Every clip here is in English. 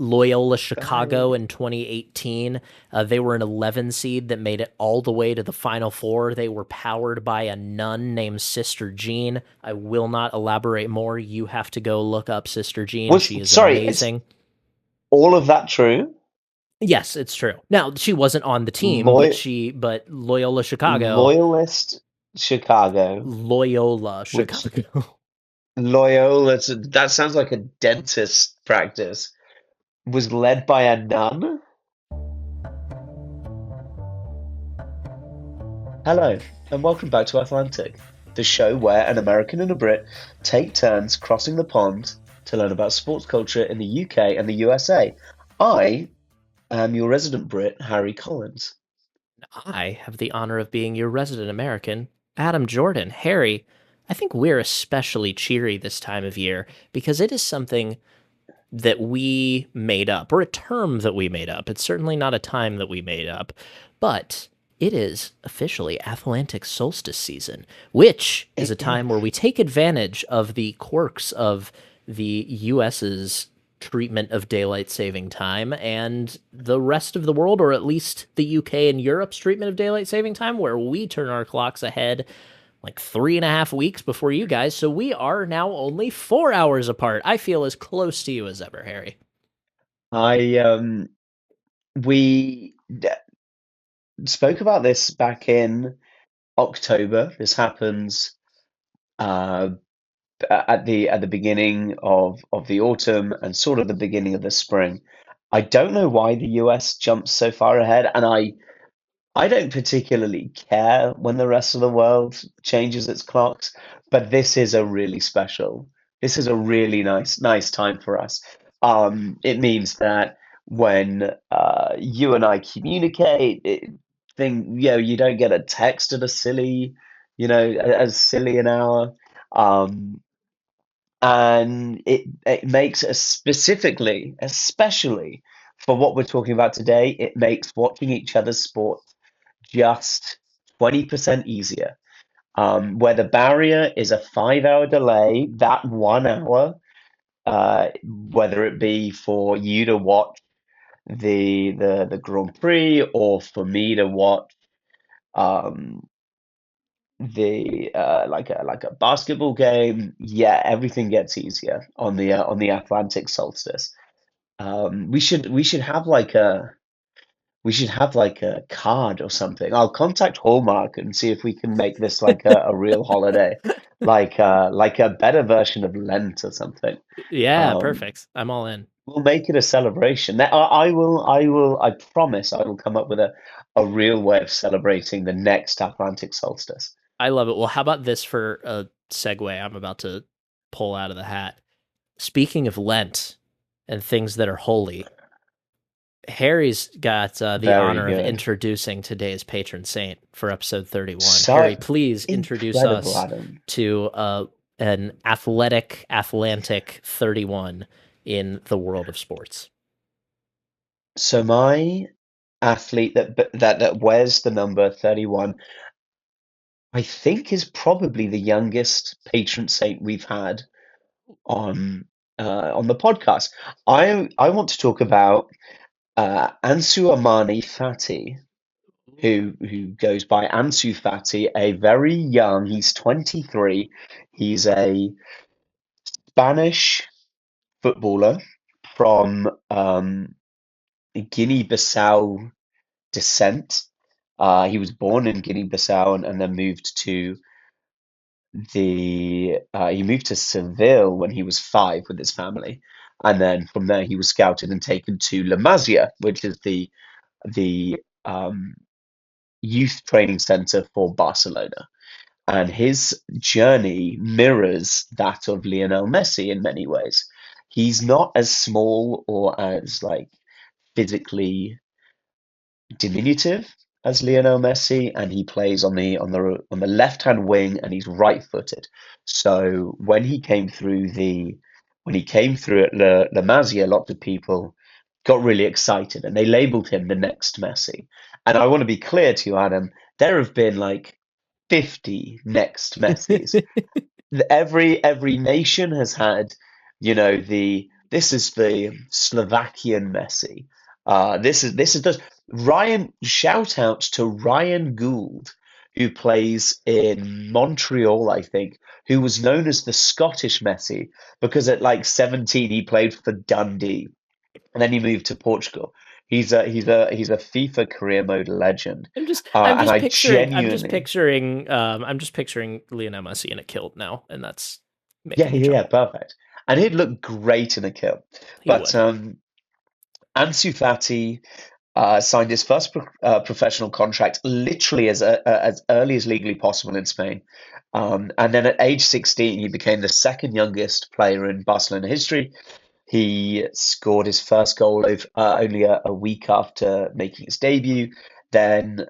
Loyola Chicago Very. in 2018. They were an 11 seed that made it all the way to the Final Four. They were powered by a nun named Sister Jean. I will not elaborate more. You have to go look up Sister Jean. Was She is sorry, it's amazing. all of that true? Yes, it's true. Now, she wasn't on the team, but Loy but Loyola Chicago, Loyalist Chicago, Loyola which Chicago. Loyola, that sounds like a dentist practice, was led by a nun? Hello, and welcome back to Athlantic, the show where an American and a Brit take turns crossing the pond to learn about sports culture in the UK and the USA. I am your resident Brit, Harry Collins. I have the honor of being your resident American, Adam Jordan. Harry, I think we're especially cheery this time of year because it is something that we made up, or a term that we made up. It's certainly not a time that we made up, but it is officially Athlantic Solstice season, which is It a time is. where we take advantage of the quirks of the US's treatment of daylight saving time and the rest of the world, or at least the UK and Europe's treatment of daylight saving time, where we turn our clocks ahead like 3.5 weeks before you guys. So we are now only 4 hours apart. I feel as close to you as ever, Harry. I we spoke about this back in October. This happens uh, at the beginning of the autumn and sort of the beginning of the spring. I don't know why the US jumps so far ahead, and I don't particularly care when the rest of the world changes its clocks, but this is a really special. This is a really nice time for us. It means that when you and I communicate, you don't get a text at a silly, as silly an hour. Um, and it makes us specifically, especially for what we're talking about today, it makes watching each other's sport just 20% easier. Where the barrier is a 5 hour delay, that 1 hour, whether it be for you to watch the Grand Prix or for me to watch um, the like a basketball game, yeah, everything gets easier on the Atlantic Solstice. We should have a card or something. I'll contact Hallmark and see if we can make this like a real holiday, like a better version of Lent or something. Yeah, Um, perfect. I'm all in. we'll make it a celebration. I promise I will come up with a real way of celebrating the next Atlantic solstice. I love it. Well, how about this for a segue I'm about to pull out of the hat? Speaking of Lent and things that are holy, Harry's got the Very honor of good. introducing today's patron saint for episode 31. Harry, So please introduce incredible, us Adam. to an athletic Atlantic 31 in the world of sports. So my athlete that wears the number 31, I think is probably the youngest patron saint we've had on on the podcast. I want to talk about Ansu Fati, who goes by Ansu Fati, a very young. He's 23. He's a Spanish footballer from Guinea-Bissau descent. He was born in Guinea-Bissau and then moved to he moved to Seville when he was 5 with his family, and then from there he was scouted and taken to La Masia, which is the youth training center for Barcelona. And his journey mirrors that of Lionel Messi in many ways. He's not as small or as like physically diminutive as Lionel Messi, and he plays on the left-hand wing, and he's right-footed. So when he came through at La Masia, lots of people got really excited, and they labeled him the next Messi. And I want to be clear to you, Adam, there have been like 50 next Messis. Every nation has had, the this is the Slovakian Messi. This is just Ryan. Shout out to Ryan Gould, who plays in Montreal, I think, who was known as the Scottish Messi because at like 17 he played for Dundee and then he moved to Portugal. He's a FIFA career mode legend, and I genuinely, I'm just picturing Lionel Messi in a kilt now, and that's yeah, making me yeah, yeah, chuckle. perfect. And he'd look great in a kilt. He But would. Ansu Fati signed his first professional contract literally as early as legally possible in Spain. And then at age 16, he became the second youngest player in Barcelona history. He scored his first goal only a week after making his debut. Then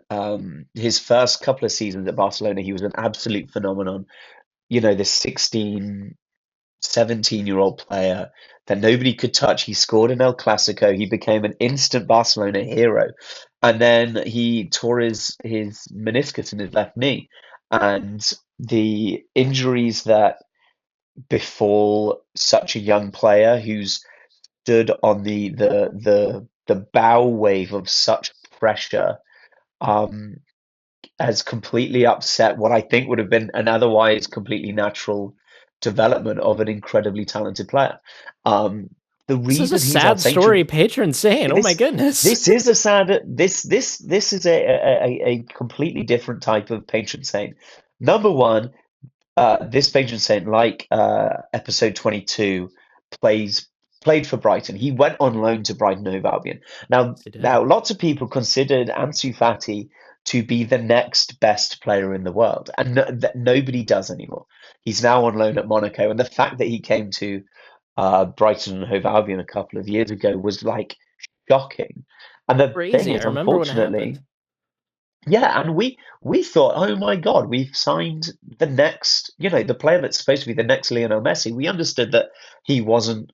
his first couple of seasons at Barcelona, he was an absolute phenomenon. You know, this 16, 17-year-old player that nobody could touch. He scored in El Clasico. He became an instant Barcelona hero. And then he tore his meniscus in his left knee. And the injuries that befall such a young player who's stood on the bow wave of such pressure um, has completely upset what I think would have been an otherwise completely natural development of an incredibly talented player. Um, the This is a reason he's our sad patron, story, patron saying. Oh my this goodness. this is a sad this is a completely different type of patron saint. Number one, this patron saint, like episode 22, plays played for Brighton. He went on loan to Brighton Hove Albion. Now, Yes, he did. now, lots of people considered Ansu Fati to be the next best player in the world, and that nobody does anymore. He's now on loan at Monaco, and the fact that he came to Brighton and Hove Albion a couple of years ago was like shocking. And the thing Crazy. I is, remember when it happened. unfortunately, yeah, and we thought, oh my God, we've signed the next, the player that's supposed to be the next Lionel Messi. We understood that he wasn't,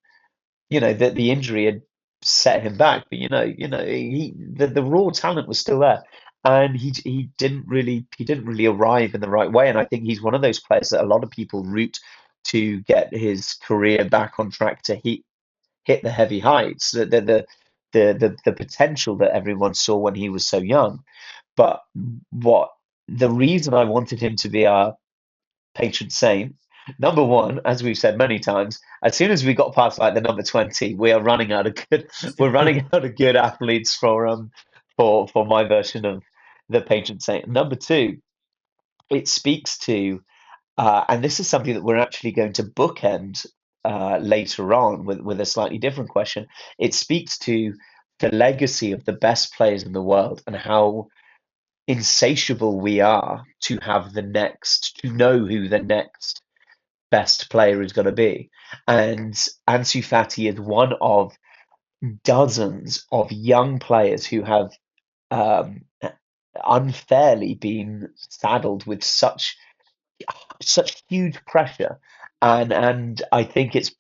that the injury had set him back, but the raw talent was still there, and he didn't really arrive in the right way. And I think he's one of those players that a lot of people root to get his career back on track to hit the heavy heights, the potential that everyone saw when he was so young. But what the reason I wanted him to be our patron saint, number one, as we've said many times, as soon as we got past like the number 20, we are running out of good we're running out of good athletes for my version of the patron saint. Number two, it speaks to and this is something that we're actually going to bookend later on with a slightly different question. It speaks to the legacy of the best players in the world and how insatiable we are to know who the next best player is going to be. And Ansu Fati is one of dozens of young players who have um, unfairly been saddled with such huge pressure, and I think it's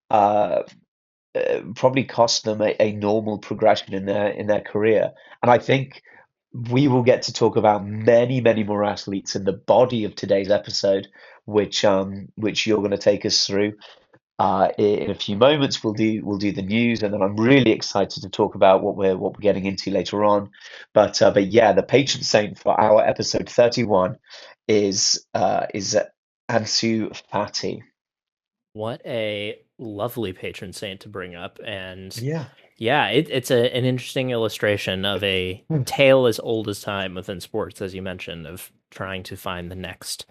uh, probably cost them a normal progression in their career. And I think we will get to talk about many, many more athletes in the body of today's episode, which you're going to take us through. In a few moments, we'll do the news, and then I'm really excited to talk about what we're getting into later on. But yeah, the patron saint for our episode 31 is Ansu Fati. What a lovely patron saint to bring up. And Yeah. yeah, it's an interesting illustration of a Hmm. tale as old as time within sports, as you mentioned, of trying to find the next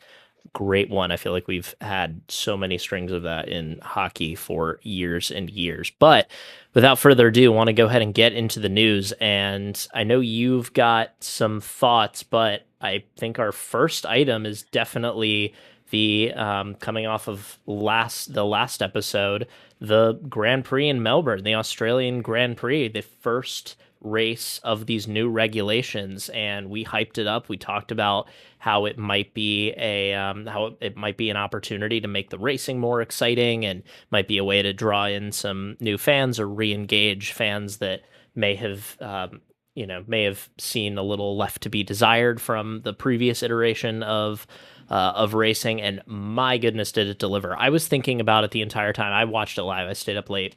great one. I feel like we've had so many strings of that in hockey for years and years. But without further ado, I want to go ahead and get into the news. And I know you've got some thoughts, but I think our first item is definitely the coming off of the last episode, the Grand Prix in Melbourne, the Australian Grand Prix, the first race of these new regulations, and we hyped it up. We talked about how it might be how it might be an opportunity to make the racing more exciting, and might be a way to draw in some new fans or re-engage fans that may have may have seen a little left to be desired from the previous iteration of racing, and my goodness, did it deliver. I was thinking about it the entire time. I watched it live. I stayed up late,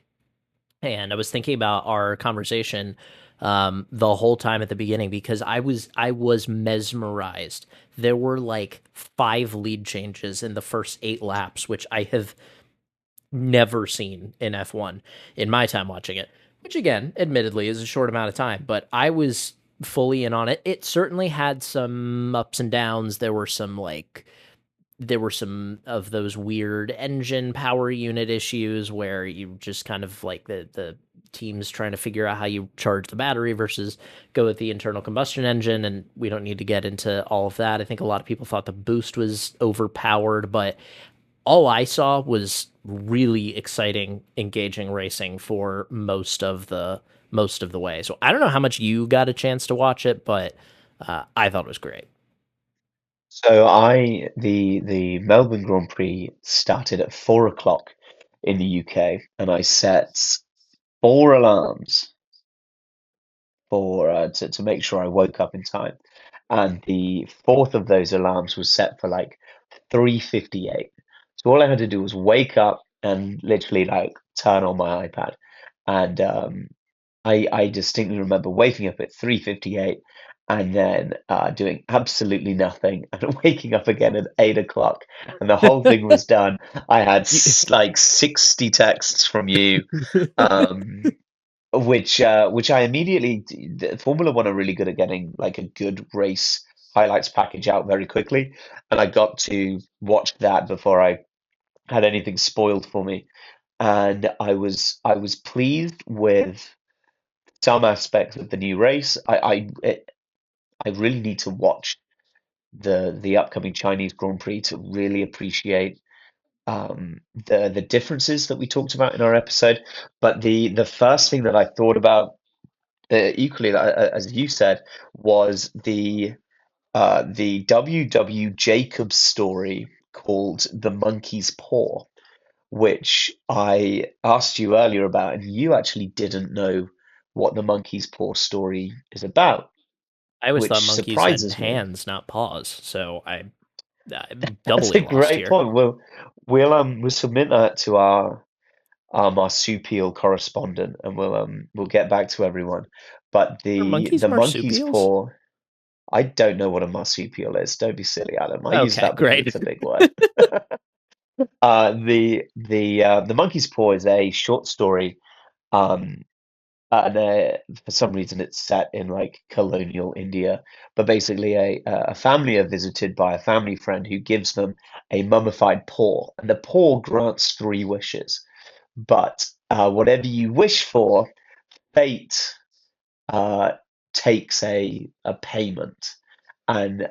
and I was thinking about our conversation the whole time at the beginning because I was mesmerized. There were like five lead changes in the first 8 laps, which I have never seen in F1 in my time watching it, which again, admittedly, is a short amount of time, but I was fully in on it. It certainly had some ups and downs. There were some of those weird engine power unit issues where you just kind of like the teams trying to figure out how you charge the battery versus go with the internal combustion engine, and we don't need to get into all of that. I think a lot of people thought the boost was overpowered, but all I saw was really exciting, engaging racing for most of the way. So I don't know how much you got a chance to watch it, but I thought it was great. So the Melbourne Grand Prix started at 4 o'clock in the UK, and I set 4 alarms for to make sure I woke up in time. And the fourth of those alarms was set for like 3:58. So all I had to do was wake up and literally like turn on my iPad. And I distinctly remember waking up at 3:58 and then doing absolutely nothing and waking up again at 8 o'clock. And the whole thing was done. I had like 60 texts from you. Um, which I immediately Formula One are really good at getting like a good race highlights package out very quickly, and I got to watch that before I had anything spoiled for me, and I was pleased with some aspects of the new race. I really need to watch the upcoming Chinese Grand Prix to really appreciate the differences that we talked about in our episode. But the first thing that I thought about equally, as you said, was the W. Jacobs story called "The Monkey's Paw," which I asked you earlier about, and you actually didn't know what the monkey's paw story is about, I always thought which monkeys had surprises me. hands, not paws, so I'm That's doubly a lost great here. point. We'll submit that to our marsupial correspondent, and we'll get back to everyone. But Are the monkeys the monkey's marsupials? paw. I don't know what a marsupial is. Don't be silly, Adam. I use Okay, that because great. it's a big word. The monkey's paw is a short story, um, and for some reason it's set in like colonial India. But basically, a family are visited by a family friend who gives them a mummified paw, and the paw grants 3 wishes. But whatever you wish for, fate uh, takes a payment. And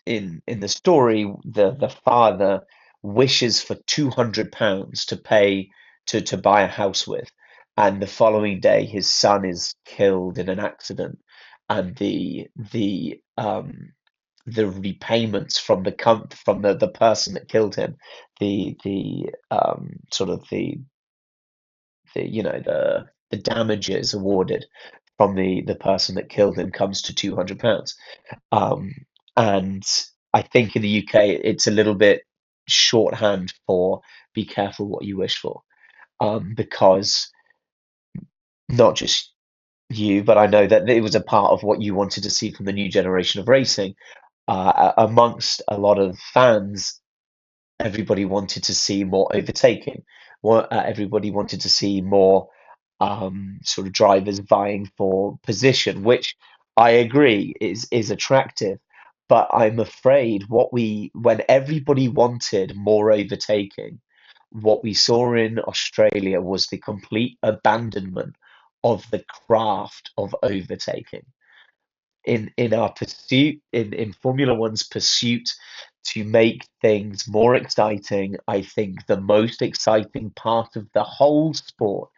in the story, the father wishes for £200 to pay to buy a house with, and the following day his son is killed in an accident, and the repayments from the person that killed him, the sort of the damages awarded from the person that killed him comes to £200. Um, and I think in the UK it's a little bit shorthand for be careful what you wish for, because not just you, but I know that it was a part of what you wanted to see from the new generation of racing. Amongst a lot of fans, everybody wanted to see more overtaking. Everybody wanted to see more sort of drivers vying for position, which I agree is attractive. But I'm afraid when everybody wanted more overtaking, what we saw in Australia was the complete abandonment of the craft of overtaking in our pursuit in Formula One's pursuit to make things more exciting. I think the most exciting part of the whole sport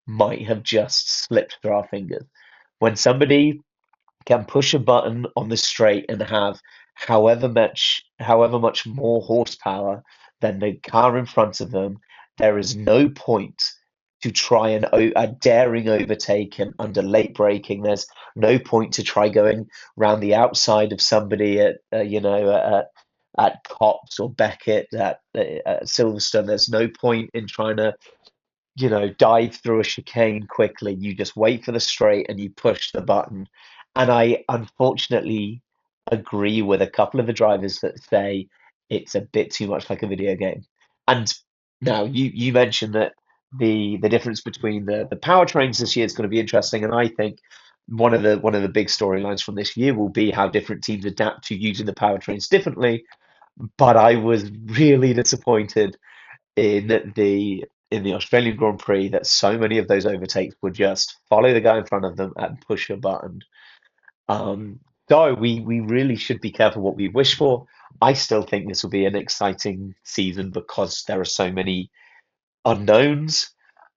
might have just slipped through our fingers. When somebody can push a button on the straight and have however much more horsepower than the car in front of them, there is no point to try and a daring overtake and under late braking. There's no point to try going round the outside of somebody at at Copse or Beckett at Silverstone. There's no point in trying to dive through a chicane quickly. You just wait for the straight and you push the button. And I unfortunately agree with a couple of the drivers that say it's a bit too much like a video game. And now you mentioned that the difference between the powertrains this year is going to be interesting, and I think one of the big storylines from this year will be how different teams adapt to using the powertrains differently. But I was really disappointed in the Australian Grand Prix that so many of those overtakes were just follow the guy in front of them and push a button. Um, so we really should be careful what we wish for. I still think this will be an exciting season because there are so many unknowns.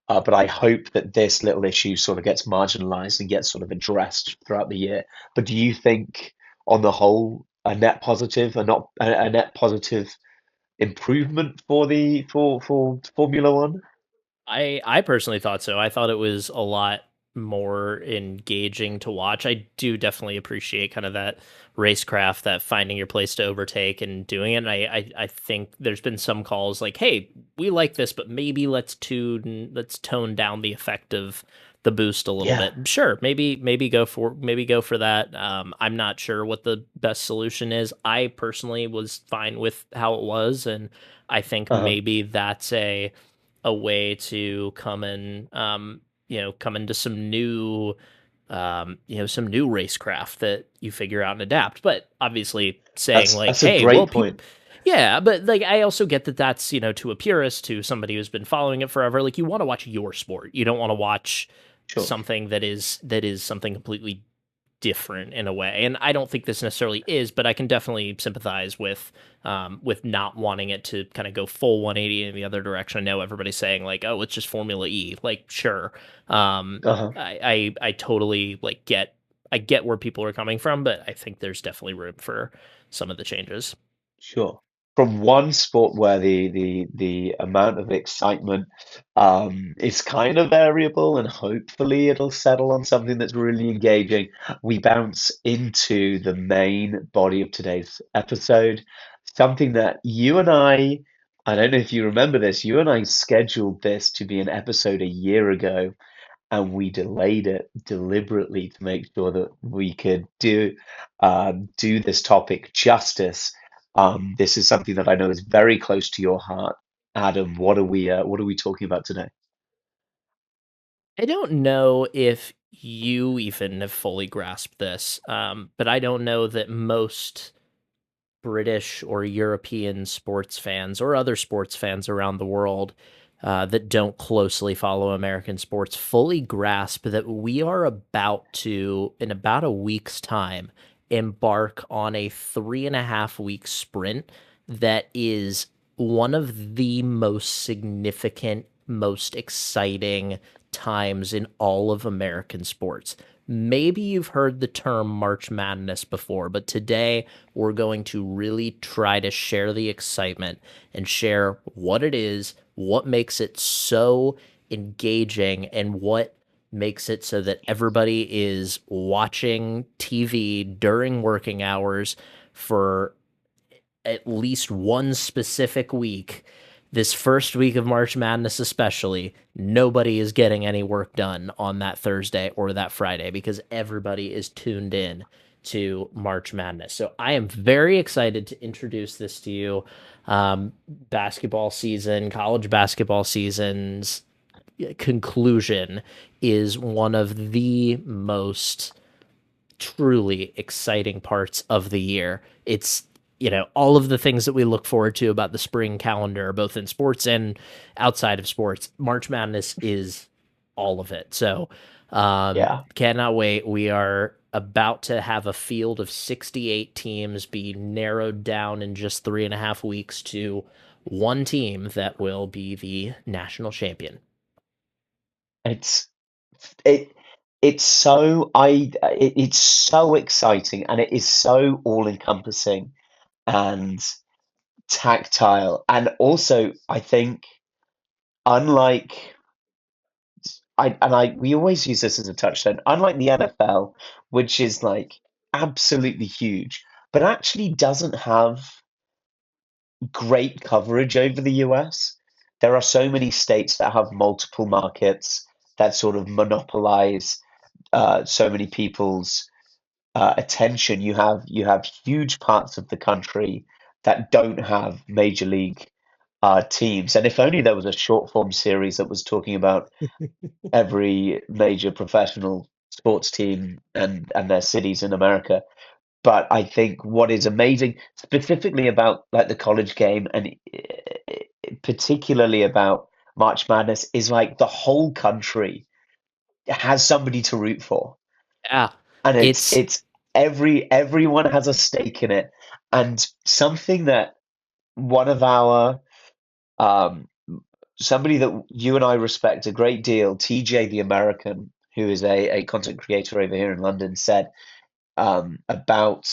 But I hope that this little issue sort of gets marginalized and gets sort of addressed throughout the year. But do you think, on the whole, a net positive, a net positive improvement for the for Formula One? I personally thought so. I thought it was a lot more engaging to watch. I do definitely appreciate kind of that racecraft, that finding your place to overtake and doing it. And I think there's been some calls like, hey, we like this, but maybe let's tone down the effect of the boost a little Yeah. bit. Sure, maybe go for that. I'm not sure what the best solution is. I personally was fine with how it was, and I think Uh-huh. maybe that's a way to come in, come into some new, some new racecraft that you figure out and adapt. But obviously, saying like, That's a hey, well, great people, point. yeah, but like, I also get that that's to a purist, to somebody who's been following it forever. Like, you want to watch your sport. You don't want to watch Sure. something that is something completely different in a way. And I don't think this necessarily is, but I can definitely sympathize with not wanting it to kind of go full 180 in the other direction. I know everybody's saying like, oh, it's just Formula E. Like, sure. Uh-huh. I totally like get where people are coming from, but I think there's definitely room for some of the changes. Sure. From one sport where the amount of excitement is kind of variable and hopefully it'll settle on something that's really engaging, we bounce into the main body of today's episode, something that you and I don't know if you remember this, you and I scheduled this to be an episode a year ago, and we delayed it deliberately to make sure that we could do this topic justice. This is something that I know is very close to your heart, Adam. What are we talking about today? I don't know if you even have fully grasped this, but I don't know that most British or European sports fans or other sports fans around the world that don't closely follow American sports fully grasp that we are about to, in about a week's time, embark on a 3.5 week sprint that is one of the most significant, most exciting times in all of American sports. Maybe you've heard the term March Madness before, but today we're going to really try to share the excitement and share what it is, what makes it so engaging, and what makes it so that everybody is watching TV during working hours for at least one specific week. This first week of March Madness, especially, nobody is getting any work done on that Thursday or that Friday because everybody is tuned in to March Madness. So I am very excited to introduce this to you. Basketball season, college basketball season's conclusion is one of the most truly exciting parts of the year. It's all of the things that we look forward to about the spring calendar, both in sports and outside of sports. March Madness is all of it. So, Yeah, cannot wait. We are about to have a field of 68 teams be narrowed down in just 3.5 weeks to one team that will be the national champion. it's it it's so exciting and it is so all encompassing and tactile, and also I think unlike we always use this as a touchstone. Unlike the NFL, which is like absolutely huge, but actually doesn't have great coverage over the US. There are so many states that have multiple markets that sort of monopolize so many people's attention. You have huge parts of the country that don't have major league teams. And if only there was a short form series that was talking about every major professional sports team and their cities in America. But I think what is amazing, specifically about like the college game and particularly about March Madness, is like the whole country has somebody to root for, Yeah. and It's it's everyone has a stake in it, and something that one of our um, somebody that you and I respect a great deal, TJ the American, who is a content creator over here in London, said about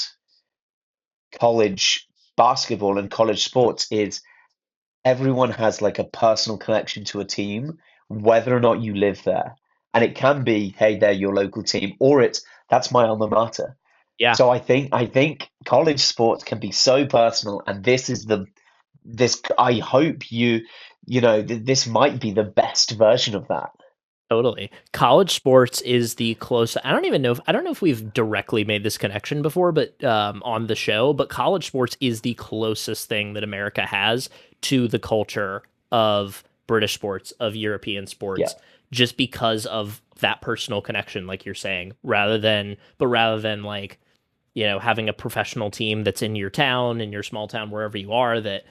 college basketball and college sports is everyone has like a personal connection to a team, whether or not you live there. And it can be, hey, they're your local team, or it's that's my alma mater. yeah. So I think college sports can be so personal, and this is the this I hope this might be the best version of that. Totally. College sports is the close. I don't know if we've directly made this connection before, but on the show, but college sports is the closest thing that America has to the culture of British sports, of European Yeah. sports, just because of that personal connection, like you're saying, rather than like, having a professional team that's in your town, in your small town, wherever you are, that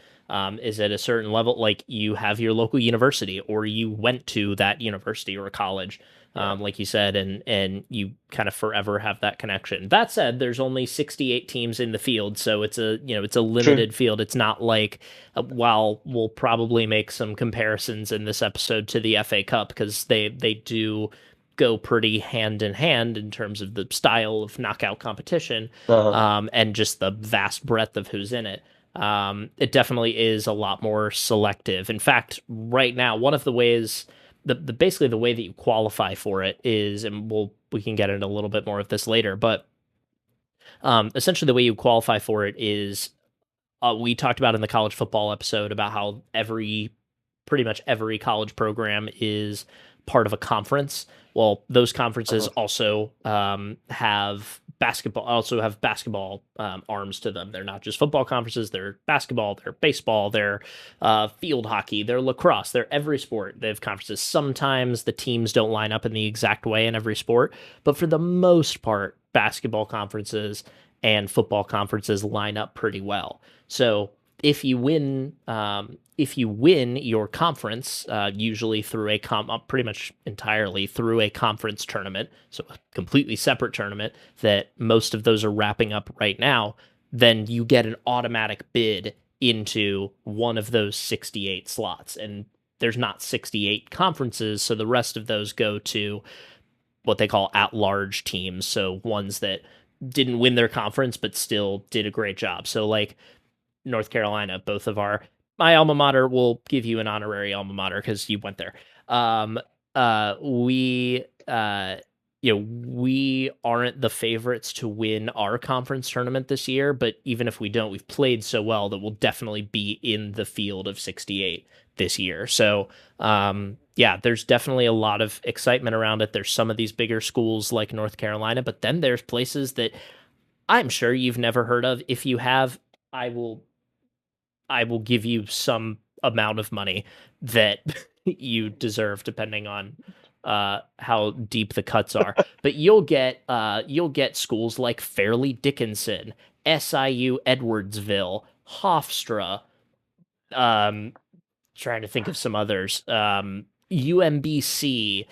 is at a certain level. Like you have your local university, or you went to that university or college, Yeah. like you said, and you kind of forever have that connection. That said, there's only 68 teams in the field, so it's a True. limited field. It's not like while we'll probably make some comparisons in this episode to the FA Cup because they do go pretty hand in hand in terms of the style of knockout competition, Uh-huh. and just the vast breadth of who's in it. It definitely is a lot more selective. In fact, right now, one of the ways, the basically the way that you qualify for it is, and we can get into a little bit more of this later, but essentially the way you qualify for it is, we talked about in the college football episode about how pretty much every college program is part of a conference. Well, those conferences Uh-huh. also have basketball arms to them. They're not just football conferences. They're basketball, they're baseball, they're field hockey, they're lacrosse, they're every sport. They have conferences. Sometimes the teams don't line up in the exact way in every sport, but for the most part, basketball conferences and football conferences line up pretty well. So if you win your conference, usually through pretty much entirely through a conference tournament, so a completely separate tournament that most of those are wrapping up right now, then you get an automatic bid into one of those 68 slots. And there's not 68 conferences, so the rest of those go to what they call at-large teams, so ones that didn't win their conference but still did a great job. So like North Carolina, both of my alma mater will give you an honorary alma mater because you went there. Um, we we aren't the favorites to win our conference tournament this year, but even if we don't, we've played so well that we'll definitely be in the field of 68 this year. So yeah, there's definitely a lot of excitement around it. There's some of these bigger schools like North Carolina, but then there's places that I'm sure you've never heard of. If you have, I will I will give you some amount of money that you deserve, depending on how deep the cuts are. But you'll get schools like Fairleigh Dickinson, SIU Edwardsville, Hofstra. Um, Trying to think of some others. UMBC,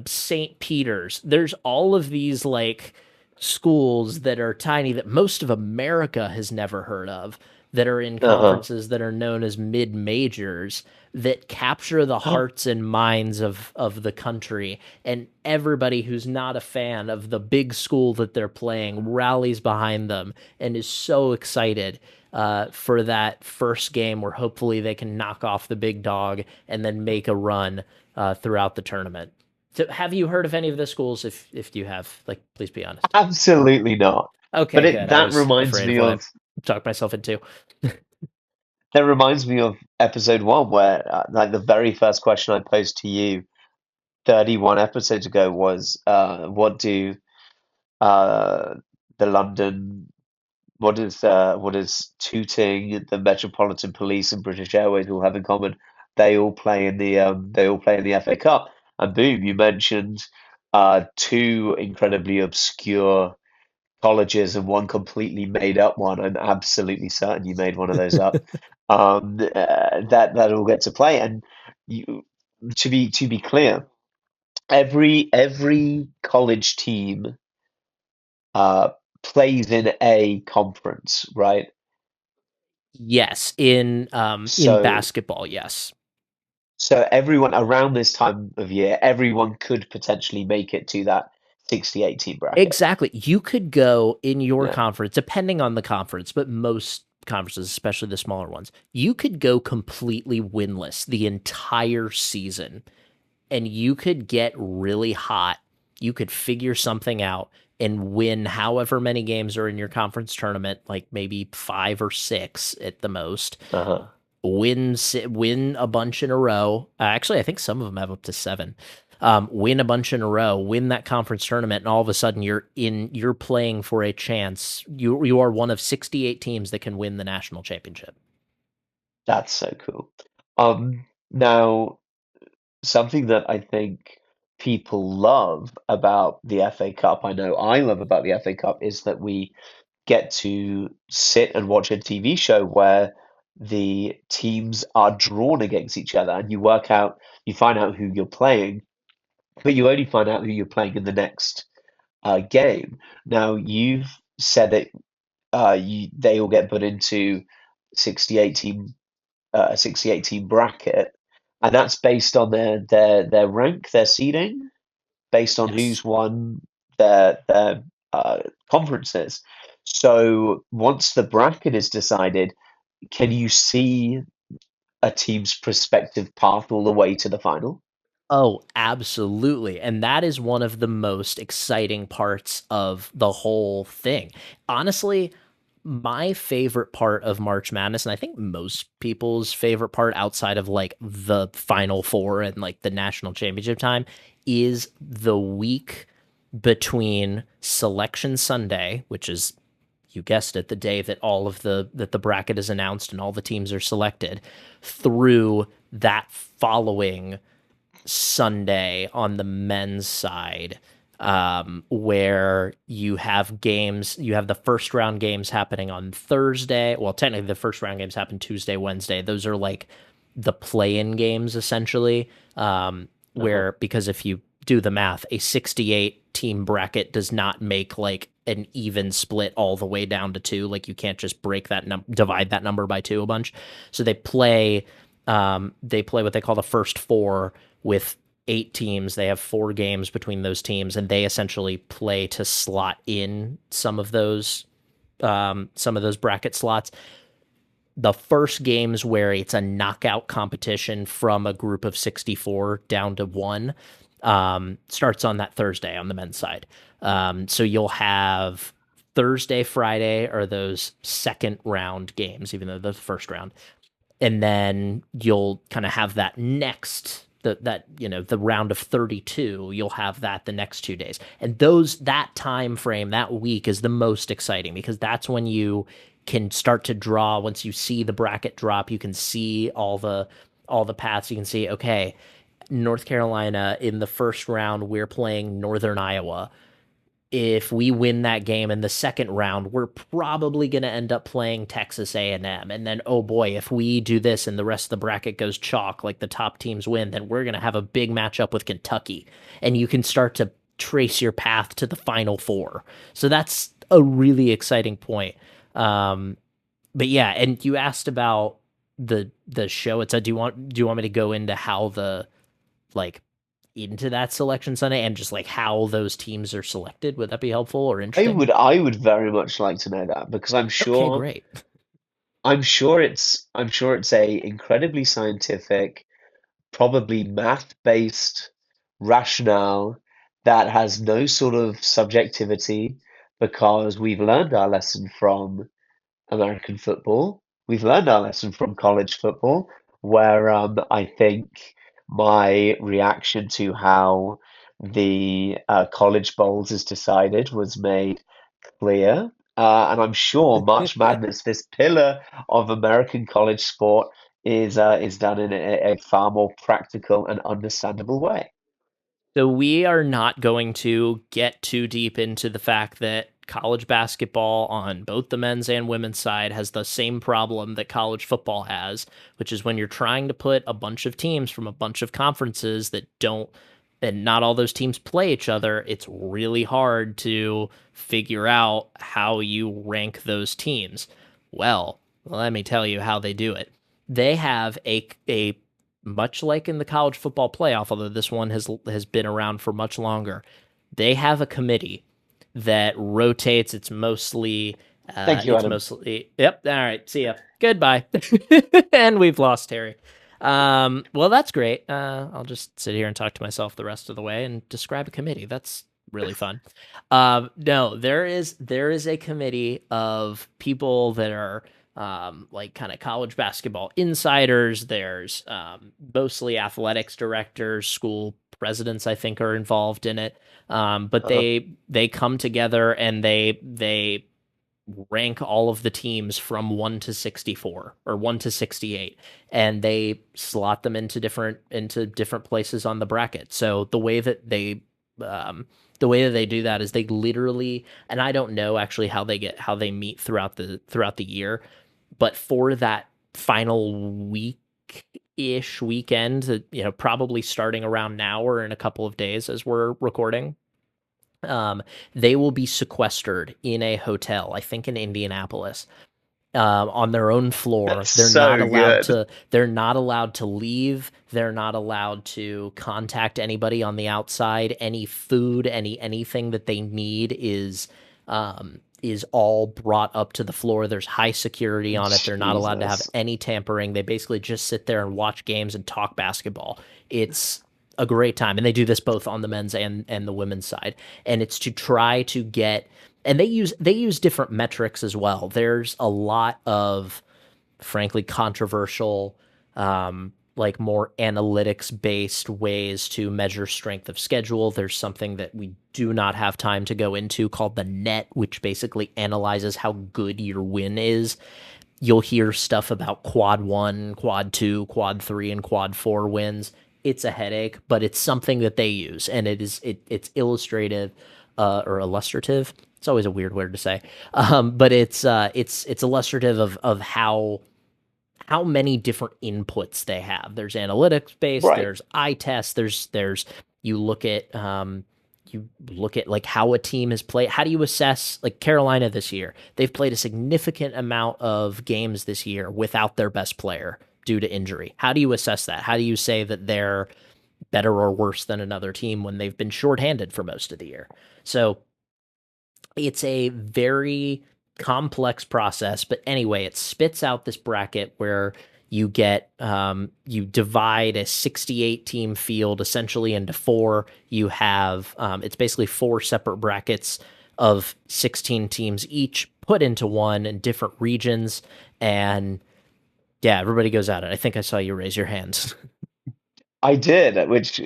St. Peter's. There's all of these like schools that are tiny that most of America has never heard of, that are in Uh-huh. conferences that are known as mid majors, that capture the hearts and minds of the country, and everybody who's not a fan of the big school that they're playing rallies behind them and is so excited for that first game where hopefully they can knock off the big dog and then make a run throughout the tournament. So have you heard of any of the schools? If you have, like, please be honest. Absolutely not. But Okay, it good. I that was reminds afraid of me what I of talked myself into. episode one, where like the very first question I posed to you 31 episodes ago was, what do uh, the London, what is Tooting, the Metropolitan Police, and British Airways all have in common? They all play in the FA Cup, and boom, you mentioned two incredibly obscure colleges and one completely made up one. I'm absolutely certain you made one of those up. That all get to play, and you, to be clear, every college team uh, plays in a conference, right? Yes, in So basketball, yes. so everyone around this time of year, everyone could potentially make it to that 68 team bracket. Exactly. You could go in your Yeah. conference, depending on the conference, but most conferences, especially the smaller ones, you could go completely winless the entire season and you could get really hot. You could figure something out and win however many games are in your conference tournament, like maybe 5 or 6 at the most. Uh-huh. Win a bunch in a row. Actually, I think some of them have up to 7. Win a bunch in a row, win that conference tournament, and all of a sudden you're playing for a chance. You are one of 68 teams that can win the national championship. That's so cool. Now, something that I think people love about the FA Cup, I know I love about the FA Cup, is that we get to sit and watch a TV show where the teams are drawn against each other and you find out who you're playing, but you only find out who you're playing in the next game. Now, you've said that they all get put into 68 team a 68 team bracket, and that's based on their rank, their seeding, based on Yes. who's won their uh, conferences. So once the bracket is decided, can you see a team's prospective path all the way to the final? Oh, absolutely. And that is one of the most exciting parts of the whole thing. Honestly, my favorite part of March Madness, and I think most people's favorite part outside of like the Final Four and like the national championship time, is the week between Selection Sunday, which is, you guessed it, the day that all of the bracket is announced and all the teams are selected, through that following Sunday on the men's side, where you have the first round games happening on Thursday. Well, technically, the first round games happen Tuesday, Wednesday. Those are like the play in games, essentially. Uh-huh. Where, because if you do the math, a 68 team bracket does not make like an even split all the way down to 2. Like, you can't just divide that number by 2 a bunch. So they play what they call the first 4 with 8 teams. They have 4 games between those teams, and they essentially play to slot in some of those bracket slots. The first games where it's a knockout competition from a group of 64 down to 1 starts on that Thursday on the men's side. So you'll have Thursday, Friday are those second round games, even though the first round, and then you'll kind of have that next that the round of 32. You'll have that the next 2 days, and that time frame, that week, is the most exciting because that's when you can start to draw. Once you see the bracket drop, you can see all the paths. You can see, okay, North Carolina in the first round, we're playing Northern Iowa. If we win that game in the second round, we're probably going to end up playing Texas A&M. And then, oh boy, if we do this and the rest of the bracket goes chalk, like the top teams win, then we're going to have a big matchup with Kentucky. And you can start to trace your path to the Final Four. So that's a really exciting point. Um, but yeah, and you asked about the show. It's a, do you want me to go into how the, like, into that selection Sunday and just like how those teams are selected? Would that be helpful or interesting? I would very much like to know that because Okay, great. I'm sure it's a incredibly scientific, probably math-based rationale that has no sort of subjectivity because we've learned our lesson from American football. We've learned our lesson from college football, where I think my reaction to how the college bowls is decided was made clear. And I'm sure March Madness, this pillar of American college sport, is done in a far more practical and understandable way. So we are not going to get too deep into the fact that college basketball on both the men's and women's side has the same problem that college football has, which is when you're trying to put a bunch of teams from a bunch of conferences that don't, and not all those teams play each other, it's really hard to figure out how you rank those teams. Well, let me tell you how they do it. They have a much like in the college football playoff, although this one has been around for much longer. They have a committee that rotates. Thank you, It's Adam. mostly yep. All right, see ya. Goodbye. And we've lost Terry. Well, that's great. I'll just sit here and talk to myself the rest of the way and describe a committee. That's really fun. No, there is a committee of people that are like kind of college basketball insiders. There's mostly athletics directors, school presidents, I think, are involved in it. But Uh-huh. they come together and they rank all of the teams from 1 to 64 or 1 to 68, and they slot them into different places on the bracket. So um the way that they do that is they literally, and I don't know actually how they meet throughout the year, but for that final week-ish weekend, probably starting around now or in a couple of days as we're recording, um, they will be sequestered in a hotel, I think in Indianapolis, on their own floor. That's so good. They're not allowed to leave. They're not allowed to contact anybody on the outside. Any food, anything that they need is all brought up to the floor. There's high security on it. They're not allowed to have Jesus. any tampering. They basically just sit there and watch games and talk basketball. It's a great time, and they do this both on the men's and the women's side. And it's to try to get, and they use different metrics as well. There's a lot of frankly controversial, like more analytics based ways to measure strength of schedule. There's something that we do not have time to go into called the net, which basically analyzes how good your win is. You'll hear stuff about quad one, quad two, quad three, and quad four wins. It's a headache, but it's something that they use, and it's illustrative, or illustrative. It's always a weird word to say, but it's illustrative of how many different inputs they have. There's analytics based, Right. there's eye tests, there's you look at like how a team has played. How do you assess like Carolina this year? They've played a significant amount of games this year without their best player due to injury. How do you assess that? How do you say that they're better or worse than another team when they've been shorthanded for most of the year? So it's a very complex process, but anyway, it spits out this bracket where you divide a 68 team field essentially into four. You have it's basically four separate brackets of 16 teams each put into one in different regions, and yeah, everybody goes at it. I think I saw you raise your hands. I did, which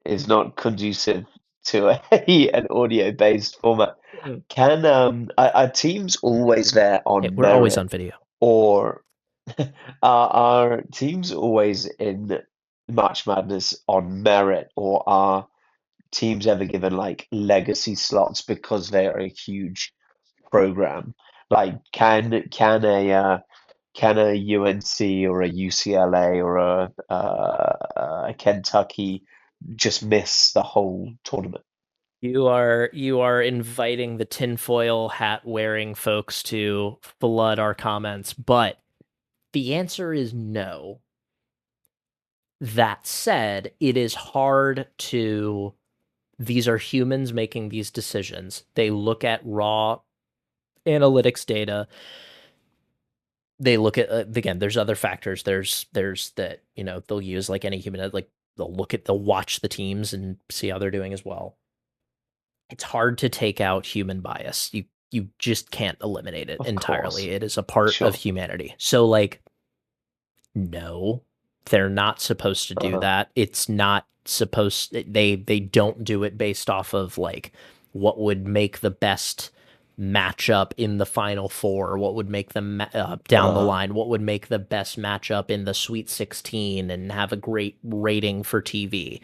is not conducive to an audio-based format. Can are teams always there Hey, on we're always merit, on video. or are teams always in March Madness on merit, or are teams ever given like legacy slots because they are a huge program? Like, can a UNC or a UCLA or a Kentucky just miss the whole tournament? You are inviting the tinfoil hat wearing folks to flood our comments, but the answer is no. That said, it is hard to. These are humans making these decisions. They look at raw analytics data. They look at, again, there's other factors. There's that, they'll use like any human, like they'll watch the teams and see how they're doing as well. It's hard to take out human bias. You just can't eliminate it Of entirely. course. It is a part of Sure. humanity. So like, no, they're not supposed to do Uh-huh. that. It's not supposed they don't do it based off of like what would make the best matchup in the final four, what would make them down the Uh-huh. line, what would make the best matchup in the Sweet 16 and have a great rating for TV.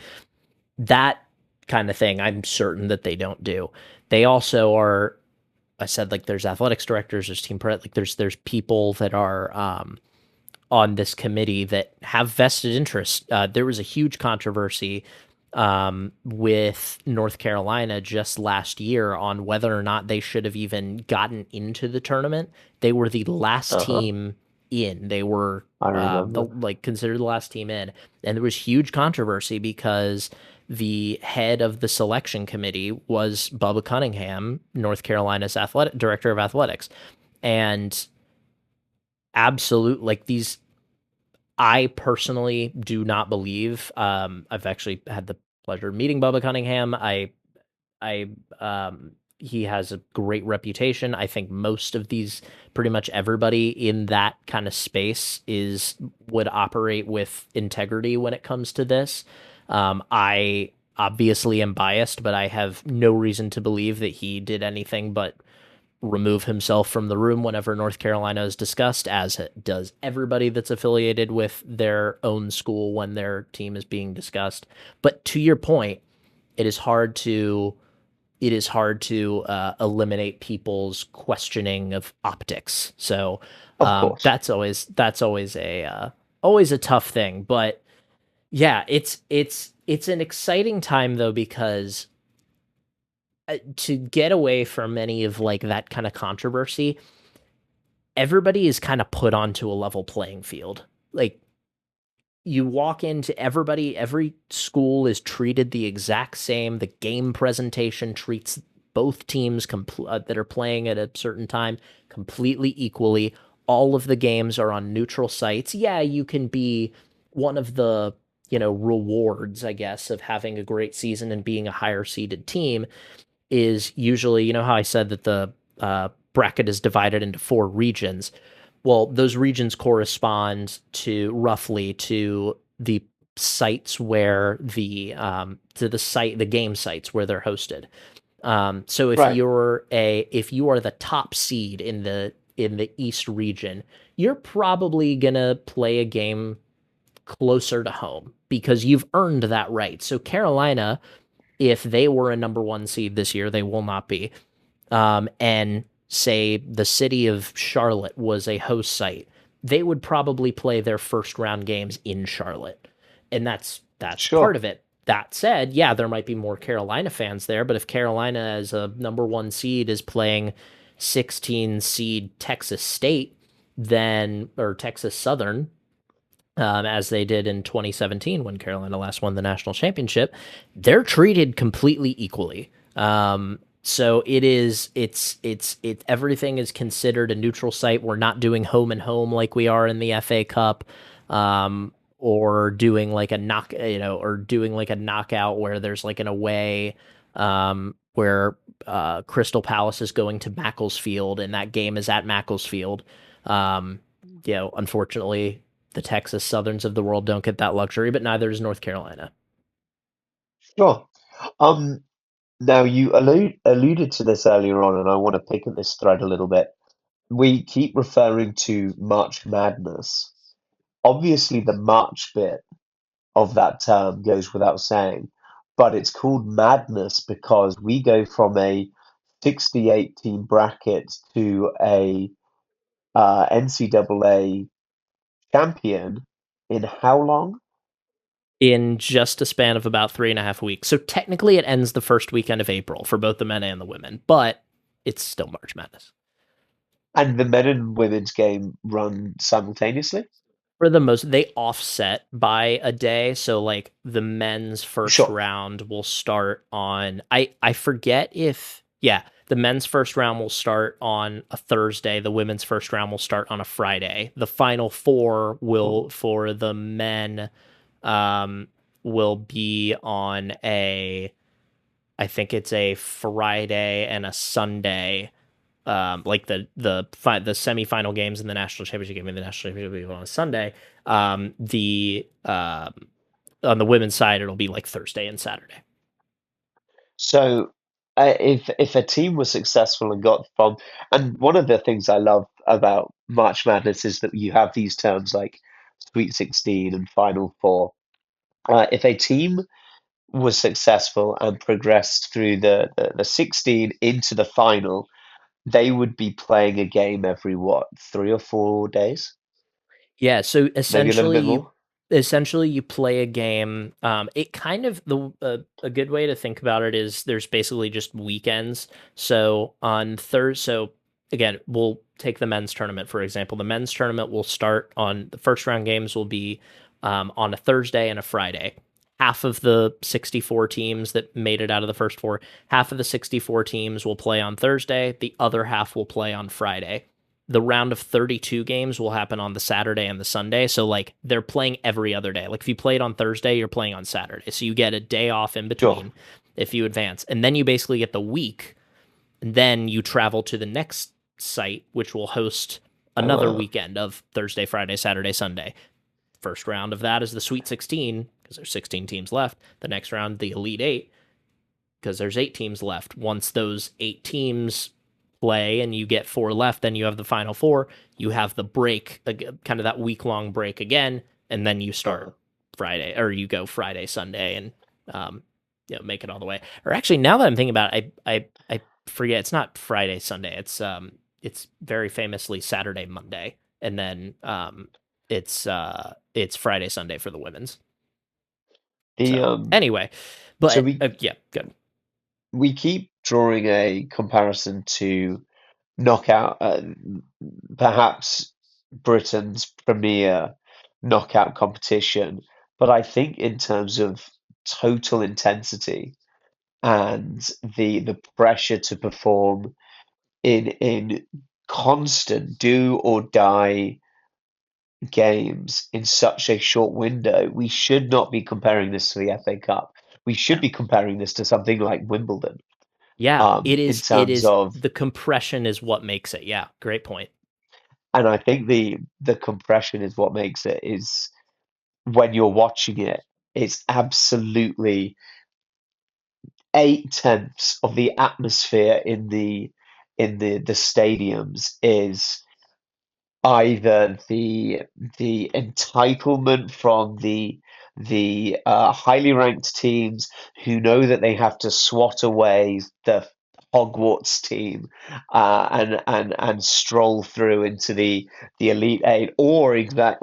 That kind of thing, I'm certain that they don't do. They also are, I said, like, there's athletics directors, there's team like there's people that are on this committee that have vested interest. There was a huge controversy with North Carolina just last year on whether or not they should have even gotten into the tournament. They were the last Uh-huh. team in. They were I the remember. like considered the last team in, and there was huge controversy because the head of the selection committee was Bubba Cunningham, North Carolina's athletic director of athletics, and absolute like these I personally do not believe. I've actually had the pleasure of meeting Bubba Cunningham. I, he has a great reputation. I think most of these, pretty much everybody in that kind of space would operate with integrity when it comes to this. I obviously am biased, but I have no reason to believe that he did anything but remove himself from the room whenever North Carolina is discussed, as does everybody that's affiliated with their own school when their team is being discussed. But to your point, it is hard to eliminate people's questioning of optics. So Of course. always a tough thing. But yeah, it's an exciting time though, because to get away from any of like that kind of controversy, everybody is kind of put onto a level playing field. Like, you walk into every school is treated the exact same. The game presentation treats both teams that are playing at a certain time completely equally. All of the games are on neutral sites. Yeah, you can be one of the, rewards, I guess, of having a great season and being a higher seeded team is usually, how I said that the bracket is divided into four regions. Well, those regions correspond to roughly to the sites where the game sites where they're hosted. So Right. if you are the top seed in the East region, you're probably gonna play a game closer to home because you've earned that right. So Carolina, if they were a number one seed this year, they will not be. And say the city of Charlotte was a host site, they would probably play their first round games in Charlotte. And that's part Sure. of it. That said, yeah, there might be more Carolina fans there, but if Carolina as a number one seed is playing 16 seed Texas State, then or Texas Southern, as they did in 2017 when Carolina last won the national championship, they're treated completely equally. So everything is considered a neutral site. We're not doing home and home like we are in the FA Cup, or doing like or doing like a knockout where there's like an away, where Crystal Palace is going to Macclesfield and that game is at Macclesfield. Unfortunately, the Texas Southerns of the world don't get that luxury, but neither does North Carolina. Sure. Um, Now you alluded to this earlier on, and I want to pick at this thread a little bit. We keep referring to March Madness. Obviously, the March bit of that term goes without saying, but it's called Madness because we go from a 68 team bracket to a NCAA champion in how long? In just a span of about 3.5 weeks. So technically, it ends the first weekend of April for both the men and the women, but it's still March Madness. And the men and women's game run simultaneously? For the most, they offset by a day. So like the men's first Sure. round will start on I forget if yeah, the men's first round will start on a Thursday, the women's first round will start on a Friday. The final four Oh, will for the men, um will be on I think it's a Friday and a Sunday. Like the semifinal games in the national championship game and the national championship game on a Sunday. The On the women's side, it'll be like Thursday and Saturday. So, if a team was successful and got from, and one of the things I love about March Madness is that you have these terms like Sweet 16 and Final Four. If a team was successful and progressed through the 16 into the final, they would be playing a game every what, 3 or 4 days? Yeah, so Maybe a little bit more? essentially you play a game. It kind of a good way to think about it is there's basically just weekends. So on Thursday, so again, we'll take the men's tournament for example. The men's tournament will start on the first round games will be on a Thursday and a Friday. Half of the 64 teams that made it out of the first four, half of the 64 teams will play on Thursday. The other half will play on Friday. The round of 32 games will happen on the Saturday and the Sunday. So like they're playing every other day. Like if you played on Thursday, you're playing on Saturday. So you get a day off in Sure. between if you advance. And then you basically get the week. And then you travel to the next site, which will host Oh, another wow. weekend of Thursday, Friday, Saturday, Sunday. First round of that is the Sweet 16 because there's 16 teams left. The next round, the Elite Eight, because there's 8 teams left. Once those 8 teams play and you get 4 left, then you have the final 4. You have the break, kind of that week-long break again, and then you Uh-huh. start Friday, or you go Friday, Sunday, and make it all the way. Or actually, now that I'm thinking about it, I forget it's not Friday, Sunday. It's very famously Saturday, Monday, and then it's Friday, Sunday for the women's. The So anyway, so but we yeah, good. we keep drawing a comparison to knockout, perhaps Britain's premier knockout competition, but I think in terms of total intensity and the pressure to perform in constant do or die games in such a short window, we should not be comparing this to the FA Cup. We should No. be comparing this to something like Wimbledon, Yeah, in it terms is of, the compression is what makes it. Yeah, great point. and I think the compression is what makes it is when you're watching it, it's absolutely 8/10 of the atmosphere in the stadiums is either the entitlement from the highly ranked teams who know that they have to swat away the Hogwarts team, and stroll through into the Elite Eight, or that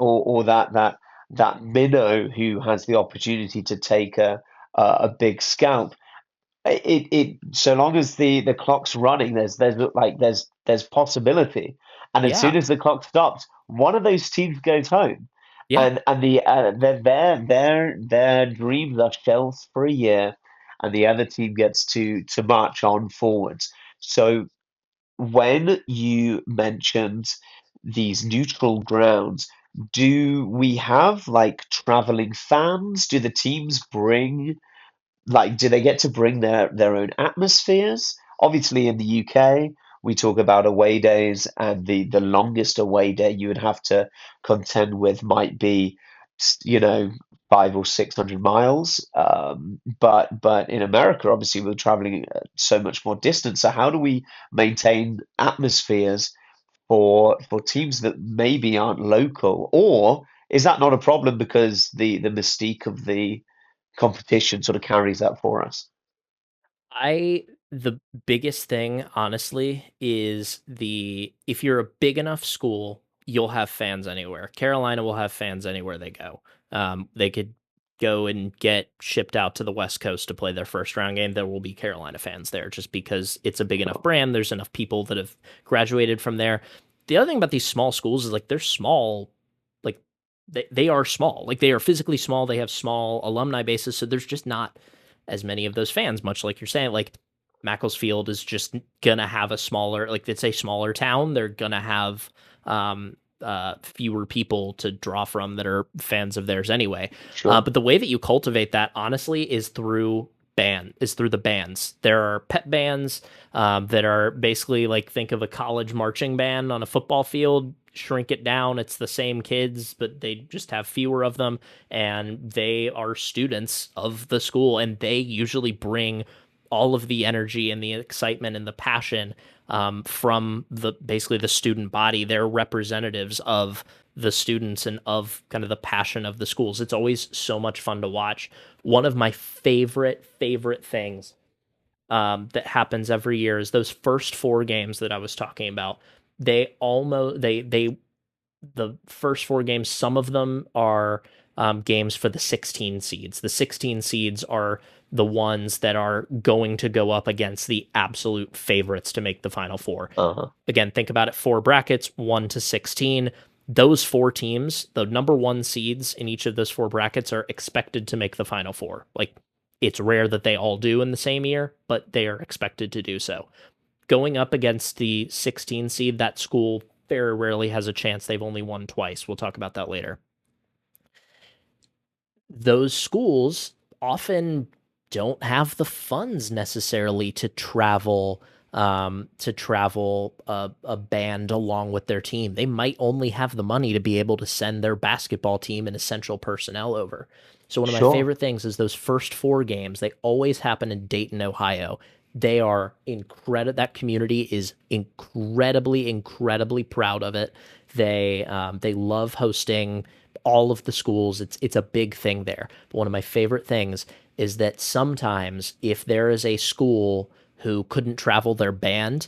minnow who has the opportunity to take a big scalp. It so long as the clock's running, there's possibility, and as Yeah, soon as the clock stops, one of those teams goes home, yeah. and their dreams are shelved for a year, and the other team gets to march on forwards. So when you mentioned these neutral grounds, do we have like traveling fans? Do the teams bring, like, do they get to bring their own atmospheres? Obviously, in the UK, we talk about away days, and the longest away day you would have to contend with might be, you know, 500 or 600 miles. But in America, obviously, we're traveling so much more distance. So how do we maintain atmospheres for teams that maybe aren't local, or is that not a problem because the mystique of the competition sort of carries that for us? I The biggest thing, honestly, is the if you're a big enough school, you'll have fans anywhere. Carolina will have fans anywhere they go. They could go and get shipped out to the West Coast to play their first round game. There will be Carolina fans there just because it's a big enough Sure. brand. There's enough people that have graduated from there. The other thing about these small schools is like they're small, like they are small. Like they are physically small. They have small alumni bases, so there's just not as many of those fans, much like you're saying. Like Macclesfield is just gonna have a smaller, like it's a smaller town. They're gonna have fewer people to draw from that are fans of theirs anyway. Sure. But the way that you cultivate that, honestly, is through the bands. There are pep bands that are basically like, think of a college marching band on a football field. Shrink it down. It's the same kids, but they just have fewer of them, and they are students of the school, and they usually bring all of the energy and the excitement and the passion from the basically the student body. They're representatives of the students and of kind of the passion of the schools. It's always so much fun to watch. One of my favorite things that happens every year is those first four games that I was talking about. They the first four games, some of them are games for the 16 seeds. The 16 seeds are the ones that are going to go up against the absolute favorites to make the Final Four. Uh-huh. Again, think about it, four brackets, 1 to 16. Those four teams, the number one seeds in each of those four brackets, are expected to make the Final Four. Like, it's rare that they all do in the same year, but they are expected to do so. Going up against the 16 seed, that school very rarely has a chance. They've only won twice. We'll talk about that later. Those schools often don't have the funds necessarily to travel a band along with their team. They might only have the money to be able to send their basketball team and essential personnel over. So one of my Sure. favorite things is those first four games. They always happen in Dayton, Ohio. They are incredible. That community is incredibly proud of it. They love hosting all of the schools. It's a big thing there. But one of my favorite things is that sometimes if there is a school who couldn't travel their band,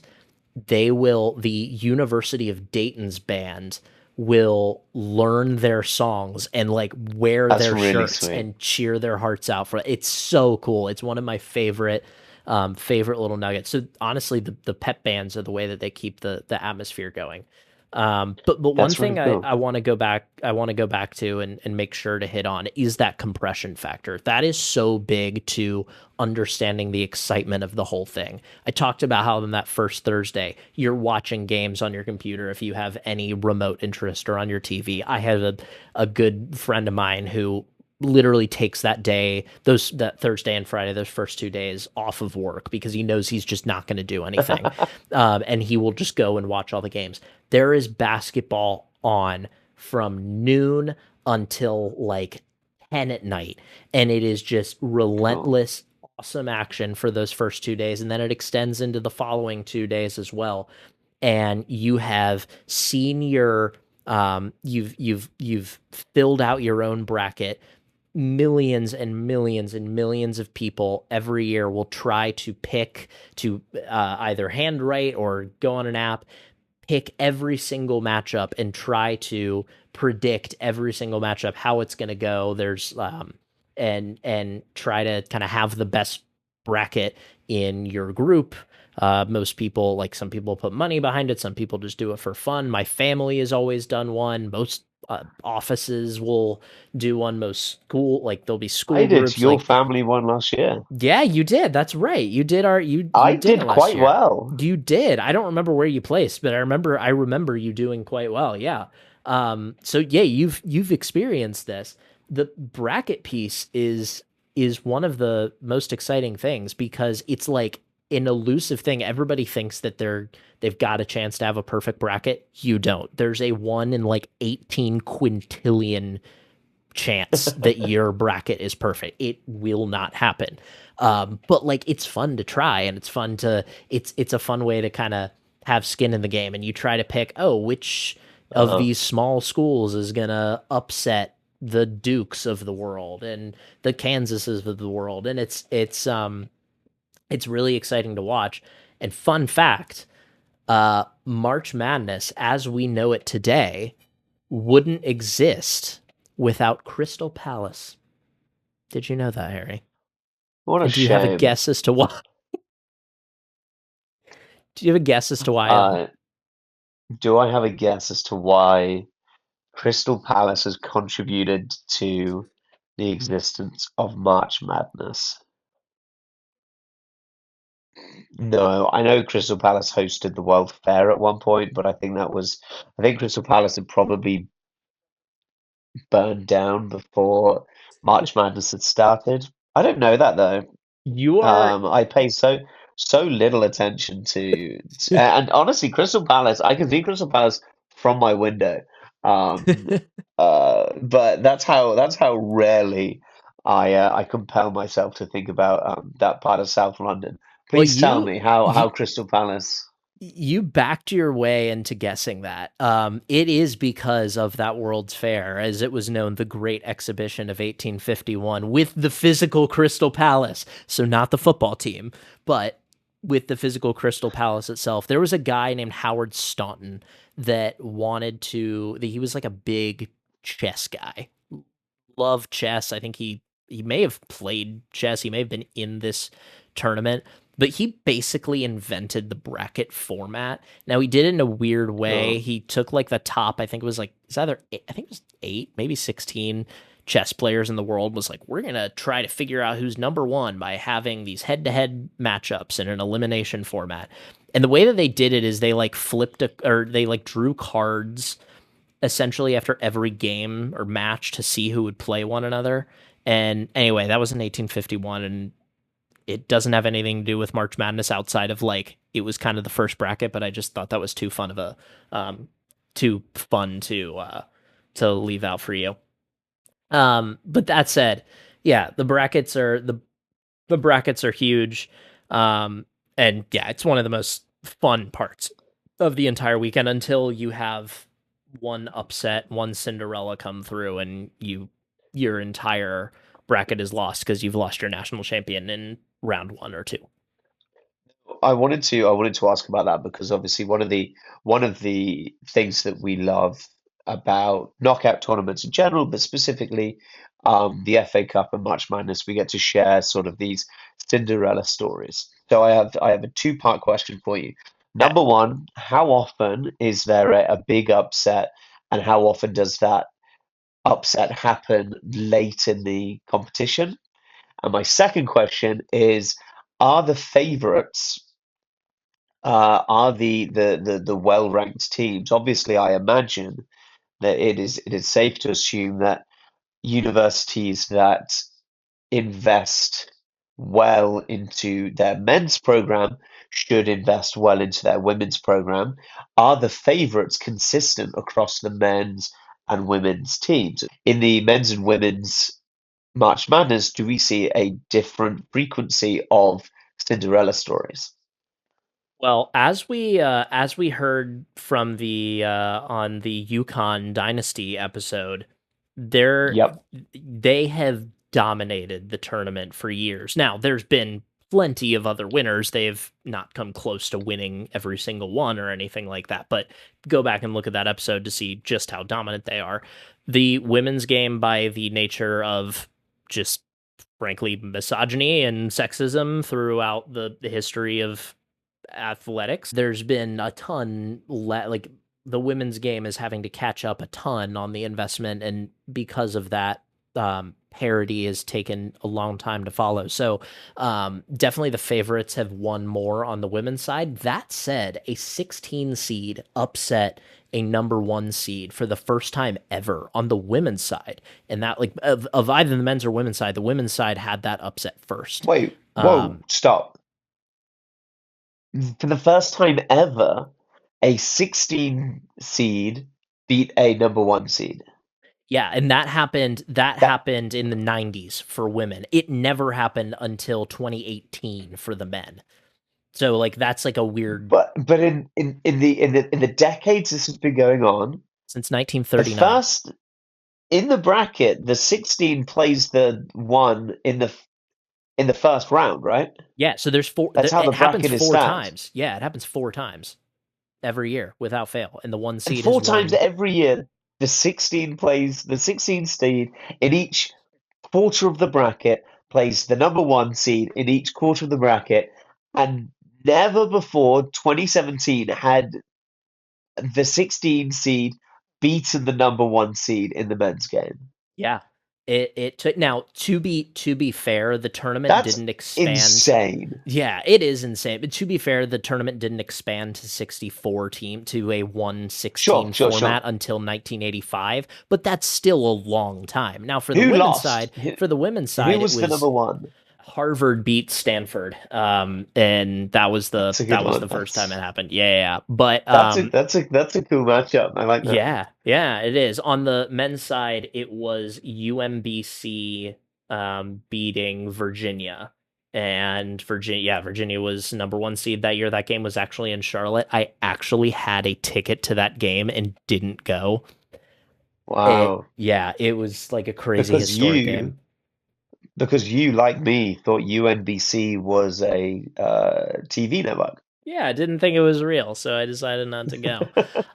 the University of Dayton's band will learn their songs and like wear That's their really shirts sweet. and cheer their hearts out for it. It's so cool. It's one of my favorite little nuggets. So honestly, the pep bands are the way that they keep the atmosphere going. But one That's really thing cool. I want to go back to and make sure to hit on is that compression factor. That is so big to understanding the excitement of the whole thing. I talked about how on that first Thursday, you're watching games on your computer if you have any remote interest, or on your TV. I have a good friend of mine who literally takes that Thursday and Friday, those first 2 days off of work because he knows he's just not going to do anything. And he will just go and watch all the games. There is basketball on from noon until like 10 at night. And it is just Cool. relentless, awesome action for those first 2 days. And then it extends into the following 2 days as well. And you have you've filled out your own bracket. Millions and millions and millions of people every year will try to pick to either handwrite or go on an app, pick every single matchup and try to predict every single matchup, how it's going to go. There's and try to kind of have the best bracket in your group. Most people, like, some people put money behind it, some people just do it for fun. My family has always done one. Most offices will do one. Most school, like, there'll be I school did groups. your Like, family one last year. yeah, you did. That's right. You I did it did last quite year. well. You did. I don't remember where you placed, but I remember you doing quite well. Yeah. So yeah, you've experienced this. The bracket piece is one of the most exciting things because it's like an elusive thing. Everybody thinks that they've got a chance to have a perfect bracket. You don't. There's a 1 in like 18 quintillion chance that your bracket is perfect. It will not happen. But like, it's fun to try, and it's a fun way to kind of have skin in the game. And you try to pick, oh, which of Uh-huh. these small schools is gonna upset the Dukes of the world and the Kansases of the world. And it's really exciting to watch. And fun fact, March Madness as we know it today wouldn't exist without Crystal Palace. Did you know that, Harry? What a And do you have a shame. guess as to why? Do you have a guess as to why? Uh, do I have a guess as to why Crystal Palace has contributed to the existence of March Madness? No, I know Crystal Palace hosted the World Fair at one point, but I think Crystal Palace had probably burned down before March Madness had started. I don't know that though. You are I pay so little attention and honestly, Crystal Palace. I can see Crystal Palace from my window, um, but that's how rarely I compel myself to think about that part of South London. well, Please tell me you how Crystal Palace. you backed your way into guessing that. It is because of that World's Fair, as it was known, the Great Exhibition of 1851, with the physical Crystal Palace. So not the football team, but with the physical Crystal Palace itself. There was a guy named Howard Staunton that wanted to. He was like a big chess guy. Loved chess. I think he may have played chess. He may have been in this tournament, but he basically invented the bracket format. Now he did it in a weird way. Oh, He took like the top, I think it was like it's either I think it was 8, maybe 16 chess players in the world was like we're going to try to figure out who's number 1 by having these head-to-head matchups in an elimination format. And the way that they did it is they like or they like drew cards essentially after every game or match to see who would play one another. And anyway, that was in 1851, and it doesn't have anything to do with March Madness outside of like it was kind of the first bracket, but I just thought that was too fun of a too fun to leave out for you. But that said, yeah, the brackets are huge. And yeah, it's one of the most fun parts of the entire weekend until you have one upset, one Cinderella come through, and your entire bracket is lost because you've lost your national champion in round 1 or 2. I wanted to ask about that because obviously one of the things that we love about knockout tournaments in general, but specifically the FA Cup and March Madness, we get to share sort of these Cinderella stories. So I have a two-part question for you. Okay. Number one, how often is there a big upset, and how often does that upset happen late in the competition? And my second question is, are the favourites are the well-ranked teams? Obviously, I imagine that it is safe to assume that universities that invest well into their men's program should invest well into their women's program. Are the favourites consistent across the men's and women's teams? In the men's and women's March Madness, do we see a different frequency of Cinderella stories? Well, as we heard from the on the Yukon Dynasty episode, they're Yep. they have dominated the tournament for years. Now, there's been plenty of other winners. They've not come close to winning every single one or anything like that, but go back and look at that episode to see just how dominant they are. The women's game, by the nature of just frankly misogyny and sexism throughout the history of athletics. There's been a ton like the women's game is having to catch up a ton on the investment, and because of that, parity has taken a long time to follow. So definitely the favorites have won more on the women's side. That said, a 16 seed upset a number 1 seed for the first time ever on the women's side, and that like of either the men's or women's side, the women's side had that upset first. Wait, whoa, Um, stop. For the first time ever, a 16 seed beat a number one seed. Yeah, and that That, happened in the 90s for women. It never happened until 2018 for the men. So like that's like a weird but in the decades this has been going on, since the 1939. first in the bracket, the 16 plays the one in the first round, right? Yeah, so there's That's how the it happens bracket is 4 stacked. times. Yeah, it happens 4 times every year without fail. And the 1 And seed has four times won. every year, the 16 seed in each quarter of the bracket plays the number one seed in each quarter of the bracket, and never before 2017 had the 16 seed beaten the number one seed in the men's game. Yeah. It took now to be fair, the tournament That's didn't expand. insane. Yeah, it is insane. But to be fair, the tournament didn't expand to 64 team to a Sure, 116 sure, sure. format until 1985, but that's still a long time. Now Who lost? for the women's Who side it was the was number one? Harvard beat Stanford. And that was That's a good the one. first time it happened. Yeah, yeah, yeah. But That's a cool matchup. I like that. yeah, yeah, it is. On the men's side, it was UMBC beating Virginia. And Virginia was number one seed that year. That game was actually in Charlotte. I actually had a ticket to that game and didn't go. Wow. It was like a crazy Because historic you, game. because you, like me, thought UNBC was a TV network. Yeah, I didn't think it was real, so I decided not to go.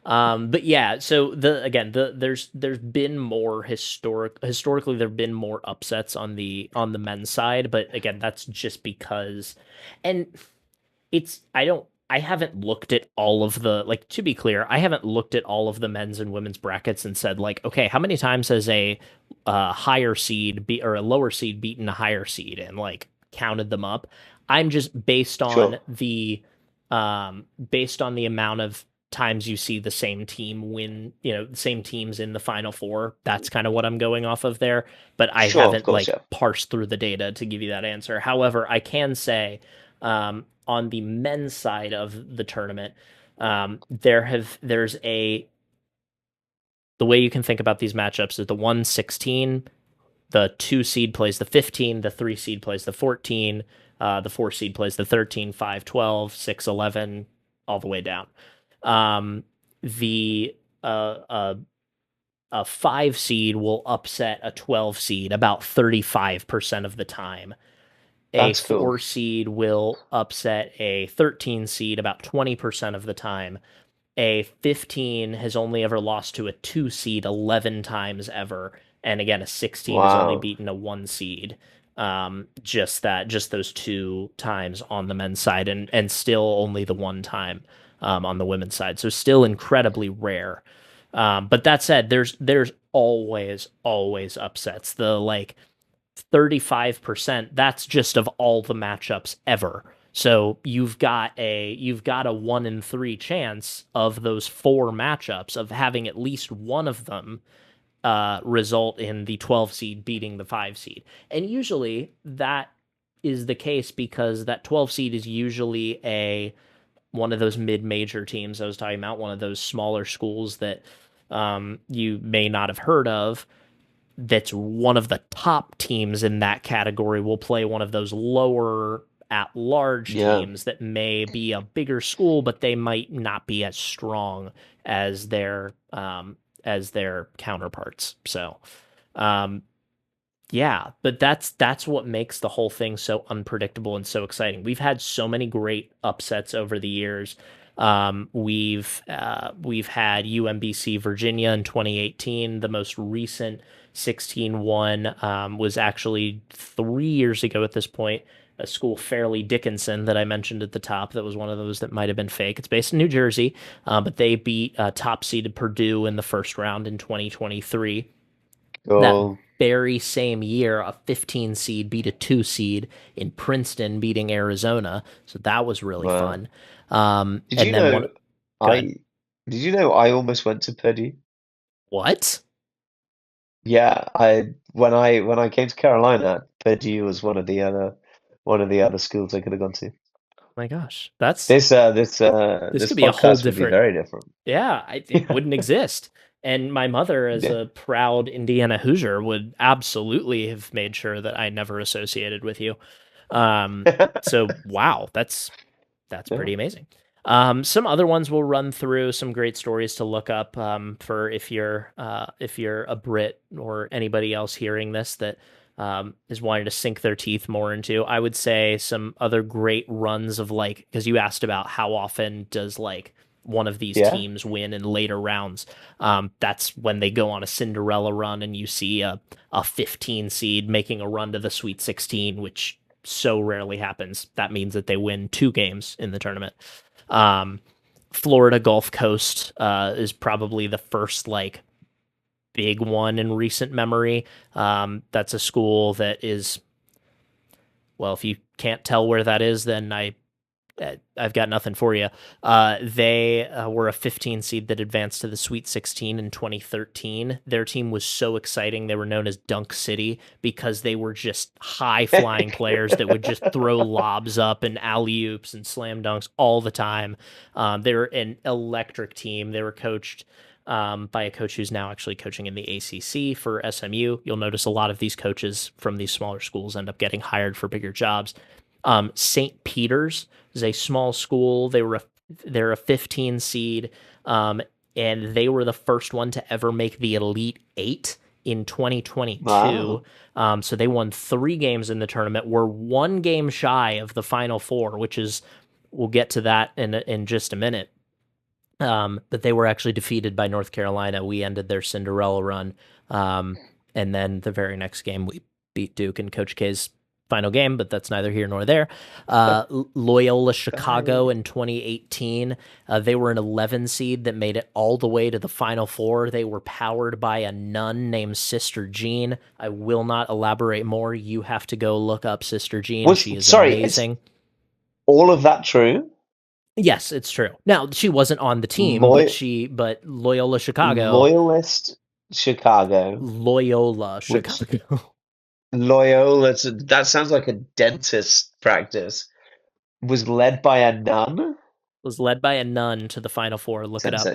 But yeah, so there's been more historically there've been more upsets on the men's side, but again, that's just because, and I haven't looked at all of the, like, to be clear, I haven't looked at all of the men's and women's brackets and said, like, okay, how many times has a higher seed or a lower seed beaten a higher seed, and like counted them up. I'm just Sure. based on the amount of times you see the same team win, the same teams in the final four. That's kind of what I'm going off of there, but I Sure, of haven't course, like yeah. parsed through the data to give you that answer. However, I can say on the men's side of the tournament, there's a the way you can think about these matchups is the 116, the 2 seed plays the 15, the 3 seed plays the 14, the 4 seed plays the 13, 5, 12, 6, 11, all the way down. The a 5 seed will upset a 12 seed about 35% of the time. A That's 4 cool. seed will upset a 13 seed about 20% of the time. A 15 has only ever lost to a 2 seed 11 times ever. And again, a 16 has only Wow. beaten a 1 seed. Just those 2 times on the men's side, and still only the 1 time on the women's side. So still incredibly rare. But that said, there's always upsets. The like 35%, that's just of all the matchups ever. So you've got a 1 in 3 chance of those 4 matchups of having at least one of them result in the 12 seed beating the 5 seed. And usually that is the case because that 12 seed is usually a one of those mid-major teams I was talking about, one of those smaller schools that you may not have heard of, that's one of the top teams in that category will play one of those lower at large Yeah. teams that may be a bigger school, but they might not be as strong as their counterparts. So, um, yeah, but that's what makes the whole thing so unpredictable and so exciting. We've had so many great upsets over the years. We've had UMBC Virginia in 2018. The most recent 16-1 was actually 3 years ago at this point. A school, Fairleigh Dickinson, that I mentioned at the top, that was one of those that might have been fake. It's based in New Jersey, but they beat top seeded Purdue in the first round in 2023. That Cool. very same year, a 15 seed beat a 2 seed in Princeton, beating Arizona. So that was really Wow. fun. Did And you then one, know go ahead. I did you know I almost went to Purdue? What? Yeah, when I came to Carolina, Purdue was one of the other schools I could have gone to. Oh my gosh, that's this This could be a whole podcast could be different. very different. Yeah, it wouldn't exist. And my mother, as Yeah. a proud Indiana Hoosier, would absolutely have made sure that I never associated with you. Um, so wow, that's Yeah. pretty amazing. Some other ones we'll run through, some great stories to look up for if you're a Brit or anybody else hearing this that is wanting to sink their teeth more into. I would say some other great runs of, like, because you asked about how often does like one of these Yeah. teams win in later rounds. That's when they go on a Cinderella run and you see a 15 seed making a run to the Sweet 16, which so rarely happens. That means that they win 2 games in the tournament. Um, Florida Gulf Coast is probably the first like big one in recent memory. That's a school that is, well, if you can't tell where that is, then I've got nothing for you. They were a 15 seed that advanced to the Sweet 16 in 2013. Their team was so exciting. They were known as Dunk City because they were just high flying players that would just throw lobs up and alley oops and slam dunks all the time. They were an electric team. They were coached by a coach who's now actually coaching in the ACC for SMU. You'll notice a lot of these coaches from these smaller schools end up getting hired for bigger jobs. St. Peter's is a small school. They're a 15 seed, and they were the first one to ever make the Elite Eight in 2022. Wow. So they won 3 games in the tournament. Were 1 game shy of the Final Four, which is we'll get to that in just a minute. But they were actually defeated by North Carolina. We ended their Cinderella run, and then the very next game we beat Duke in Coach K's final game, but that's neither here nor there. Loyola Chicago in 2018, they were an 11 seed that made it all the way to the Final Four. They were powered by a nun named Sister Jean. I will not elaborate more. You have to go look up Sister Jean. She is amazing. All of that true? Yes, it's true. Now, she wasn't on the team, but Loyola Chicago. Loyalist Chicago. Loyola Chicago. Loyola, that sounds like a dentist practice. Was led by a nun? Was led by a nun to the Final Four. Look it up.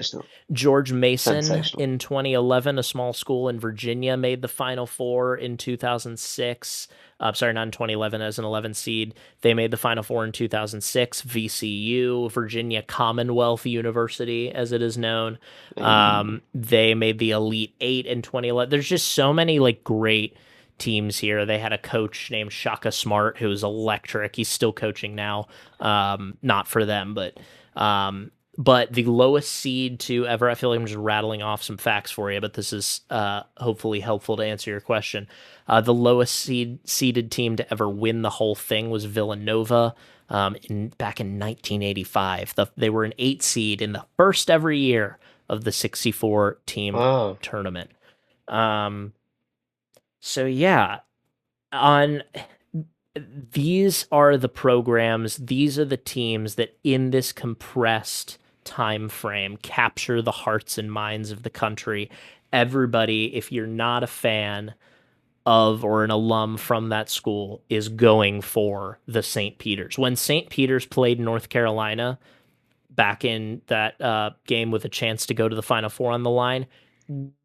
George Mason in 2011, a small school in Virginia, made the Final Four in 2006. Sorry, not in 2011 as an 11 seed. They made the Final Four in 2006. VCU, Virginia Commonwealth University, as it is known. They made the Elite Eight in 2011. There's just so many like great teams here. They had a coach named Shaka Smart who was electric. He's still coaching now. Not for them, but the lowest seed to ever, I feel like I'm just rattling off some facts for you, but this is hopefully helpful to answer your question. The lowest seeded team to ever win the whole thing was Villanova back in 1985. They were an 8 seed in the first ever year of the 64 team tournament. So yeah, these are the programs, these are the teams that in this compressed time frame capture the hearts and minds of the country. Everybody, if you're not a fan of or an alum from that school, is going for the St. Peter's. When St. Peter's played North Carolina back in that game with a chance to go to the Final Four on the line,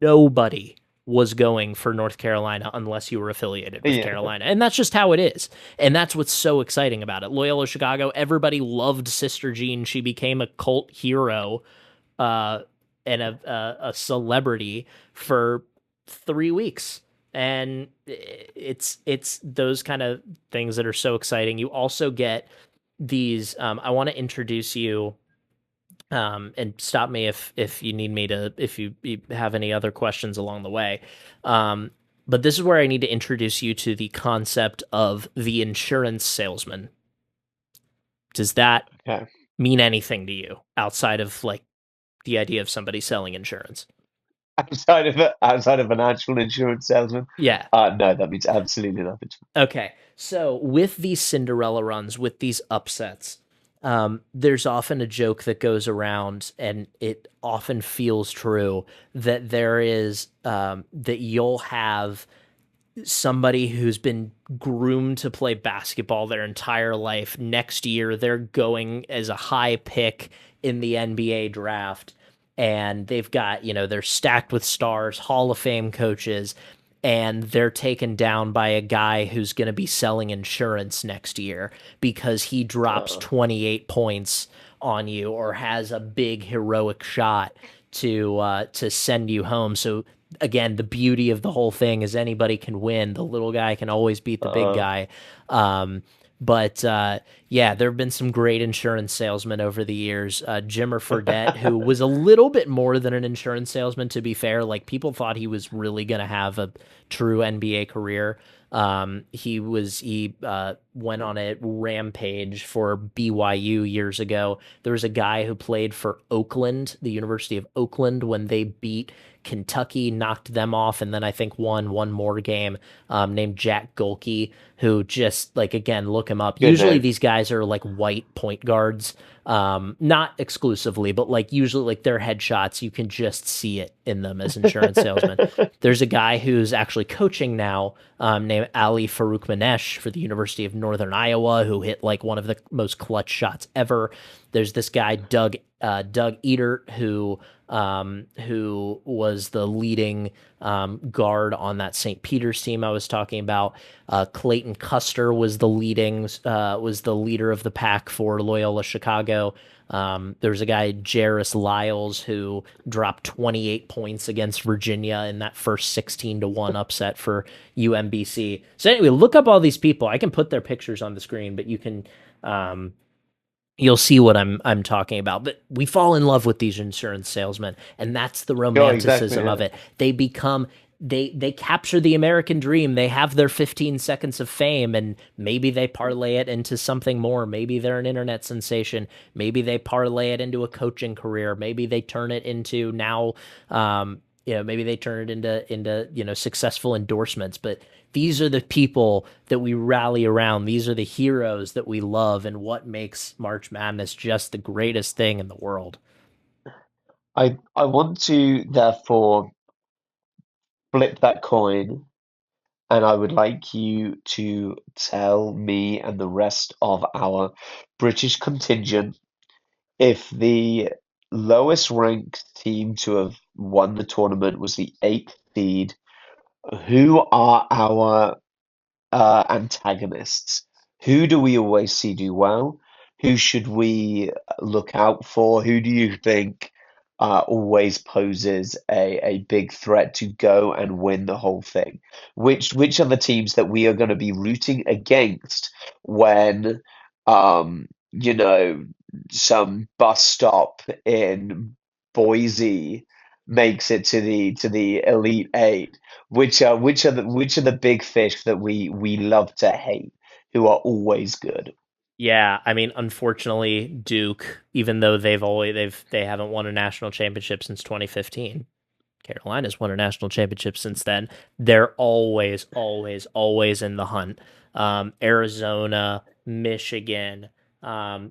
nobody was going for North Carolina unless you were affiliated with Carolina. And that's just how it is. And that's what's so exciting about it. Loyola Chicago, everybody loved Sister Jean. She became a cult hero and a celebrity for 3 weeks. And it's those kind of things that are so exciting. You also get these, I want to introduce you and stop me if you need me to, if you have any other questions along the way. But this is where I need to introduce you to the concept of the insurance salesman. Does that mean anything to you outside of like the idea of somebody selling insurance? Outside of an actual insurance salesman? Yeah. No, that means absolutely nothing. Okay. So with these Cinderella runs, with these upsets, there's often a joke that goes around, and it often feels true, that there is that you'll have somebody who's been groomed to play basketball their entire life. Next year, they're going as a high pick in the NBA draft, and they've got, they're stacked with stars, Hall of Fame coaches, and they're taken down by a guy who's going to be selling insurance next year because he drops 28 points on you or has a big heroic shot to send you home. So again, the beauty of the whole thing is anybody can win. The little guy can always beat the big guy. But yeah, there have been some great insurance salesmen over the years. Jimmer Fredette, who was a little bit more than an insurance salesman, to be fair. Like, people thought he was really going to have a true NBA career. He went on a rampage for BYU years ago. There was a guy who played for Oakland, the University of Oakland, when they beat Kentucky knocked them off, and then I think won one more game, named Jack Golke, who just like, again, look him up. Good Usually name. these guys are like white point guards, not exclusively, but like usually like their headshots, you can just see it in them as insurance salesmen. There's a guy who's actually coaching now, named Ali Farouk for the University of Northern Iowa, who hit like one of the most clutch shots ever. There's this guy Doug Edert, who was the leading guard on that St. Peter's team I was talking about. Clayton Custer was the leader of the pack for Loyola Chicago. There's a guy, Jairus Lyles, who dropped 28 points against Virginia in that first 16-1 upset for UMBC. So anyway, look up all these people. I can put their pictures on the screen, but you can you'll see what I'm talking about. But we fall in love with these insurance salesmen, and that's the Sure, exactly. romanticism of Yeah. it. They capture the American dream. They have their 15 seconds of fame, and maybe they parlay it into something more. Maybe they're an internet sensation. Maybe they parlay it into a coaching career. Maybe they turn it into now, maybe they turn it into successful endorsements. But these are the people that we rally around. These are the heroes that we love, and what makes March Madness just the greatest thing in the world. I want to therefore flip that coin, and I would like you to tell me and the rest of our British contingent if the lowest ranked team to have won the tournament was the eighth seed, who are our antagonists? Who do we always see do well? Who should we look out for? Who do you think always poses a big threat to go and win the whole thing? Which are the teams that we are going to be rooting against when you know some bus stop in Boise makes it to the Elite Eight? Which are the big fish that we love to hate, who are always good? Yeah, I mean, unfortunately, Duke, even though they haven't won a national championship since 2015. Carolina's won a national championship since then. They're always, always, always in the hunt. Arizona, Michigan,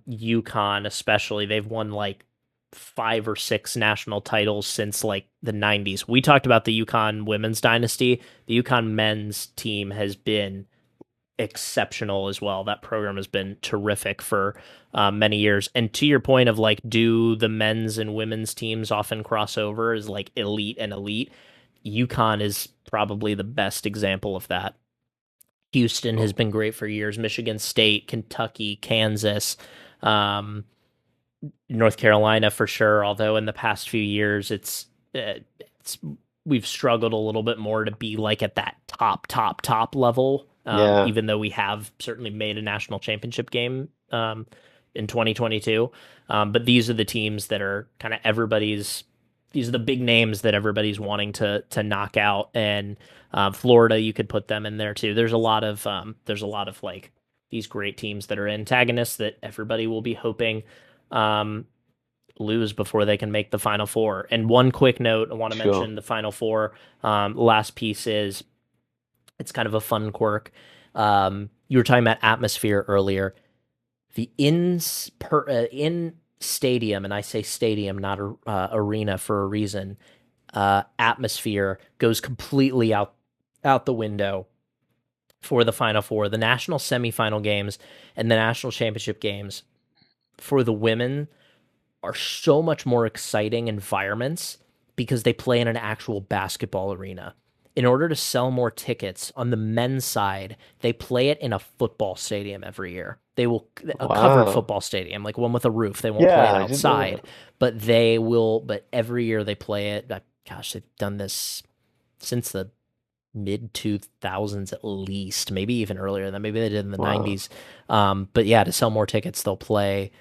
UConn, especially, they've won like 5 or 6 national titles since like the 90s. We talked about the UConn women's dynasty. The UConn men's team has been exceptional as well. That program has been terrific for many years. And to your point of like, do the men's and women's teams often cross over as like elite and elite? UConn is probably the best example of that. Houston has been great for years. Michigan State, Kentucky, Kansas, um, North Carolina for sure. Although in the past few years, it's we've struggled a little bit more to be like at that top level. Yeah, Even though we have certainly made a national championship game in 2022, but these are the teams that are kind of everybody's. These are the big names that everybody's wanting to knock out, and Florida, you could put them in there too. There's a lot of like these great teams that are antagonists that everybody will be hoping um, lose before they can make the Final Four. And one quick note, I want to sure. mention the Final Four. Last piece is it's kind of a fun quirk. You were talking about atmosphere earlier. The in stadium, and I say stadium, not arena for a reason. Atmosphere goes completely out the window for the Final Four, the national semifinal games, and the national championship games for the women are so much more exciting environments because they play in an actual basketball arena. In order to sell more tickets on the men's side, they play it in a football stadium every year. They will a covered Wow. football stadium, like one with a roof. They won't play Yeah, it I didn't know that. outside, but they will. But every year they play it. Gosh, they've done this since the mid 2000s at least, maybe even earlier than maybe they did in the Wow, 90s. But yeah, to sell more tickets, they'll play.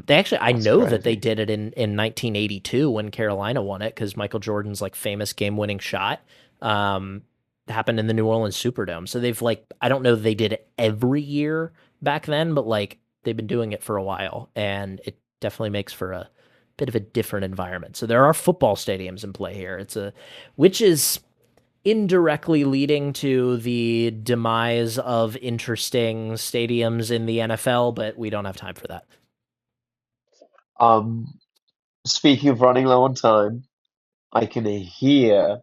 They actually, I that's know that they crazy. did it in 1982 when Carolina won it because Michael Jordan's like famous game winning shot um, happened in the New Orleans Superdome. So they've like, I don't know that they did it every year back then, but like they've been doing it for a while, and it definitely makes for bit of a different environment. So there are football stadiums in play here. Which is indirectly leading to the demise of interesting stadiums in the NFL, but we don't have time for that. Um, Speaking of running low on time, I can hear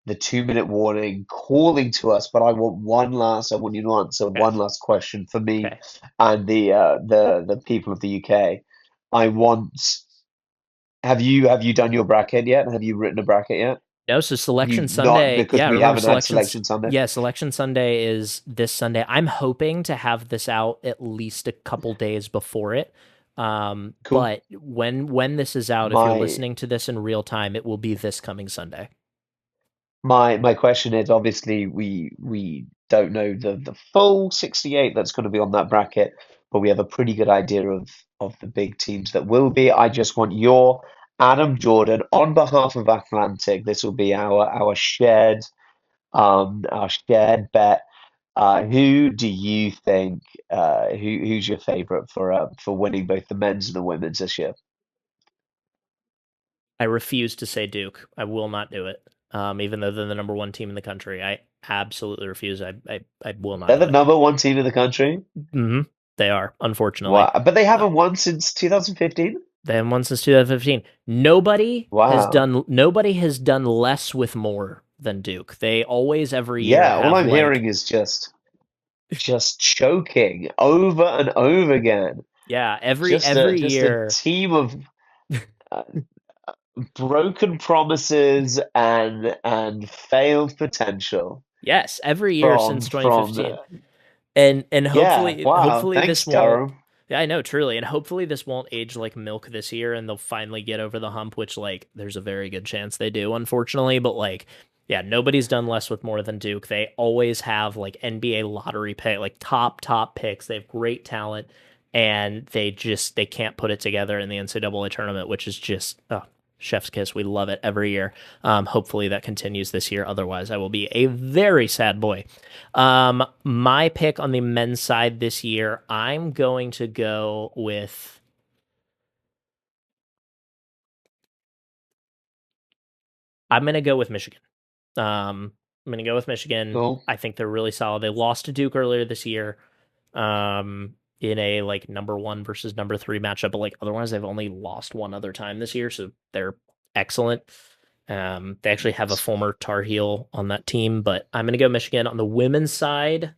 the 2 minute warning calling to us, but I want you to answer Okay. one last question for me Okay. and the people of the UK. I want have you done your bracket yet? Have you written a bracket yet? No, so Selection You've not Sunday. because Yeah, we remember haven't had Selection Sunday. Yeah, Selection Sunday is this Sunday. I'm hoping to have this out at least a couple days before it. Cool. But when this is out, if you're My listening to this in real time, it will be this coming Sunday. my question is obviously we don't know the full 68 that's going to be on that bracket, but we have a pretty good idea of the big teams that will be. I just want your Adam Jordan on behalf of Atlantic. This will be our shared bet. Who do you think who's your favorite for winning both the men's and the women's this year? I refuse to say Duke. I will not do it. Even though they're the number one team in the country, I absolutely refuse. I will not They're do the it. number one team in the country. They are, unfortunately. Wow, but they Uh, haven't won since 2015. they haven't won since 2015. Wow. Nobody has done less with more than Duke. They always every year Yeah, all have I'm like hearing is just choking over and over again. yeah, Just every a year. team of uh, broken promises and failed potential Yes, every year since from 2015. And yeah, wow. hopefully this Thanks, won't. Durham. Yeah, I know, truly, and hopefully this won't age like milk this year, and they'll finally get over the hump, which like there's a very good chance they do, unfortunately. But like, yeah, nobody's done less with more than Duke. They always have like NBA lottery pick, like top picks. They have great talent, and they can't put it together in the NCAA tournament, which is just chef's kiss. We love it every year. Hopefully that continues this year. Otherwise, I will be a very sad boy. My pick on the men's side this year, I'm going to go with. I'm going to go with Michigan. I'm going to go with Michigan. Cool. I think they're really solid. They lost to Duke earlier this year, in a like number one versus number three matchup, but like otherwise they've only lost one other time this year, so they're excellent. They actually have a former Tar Heel on that team, but I'm going to go Michigan. On the women's side,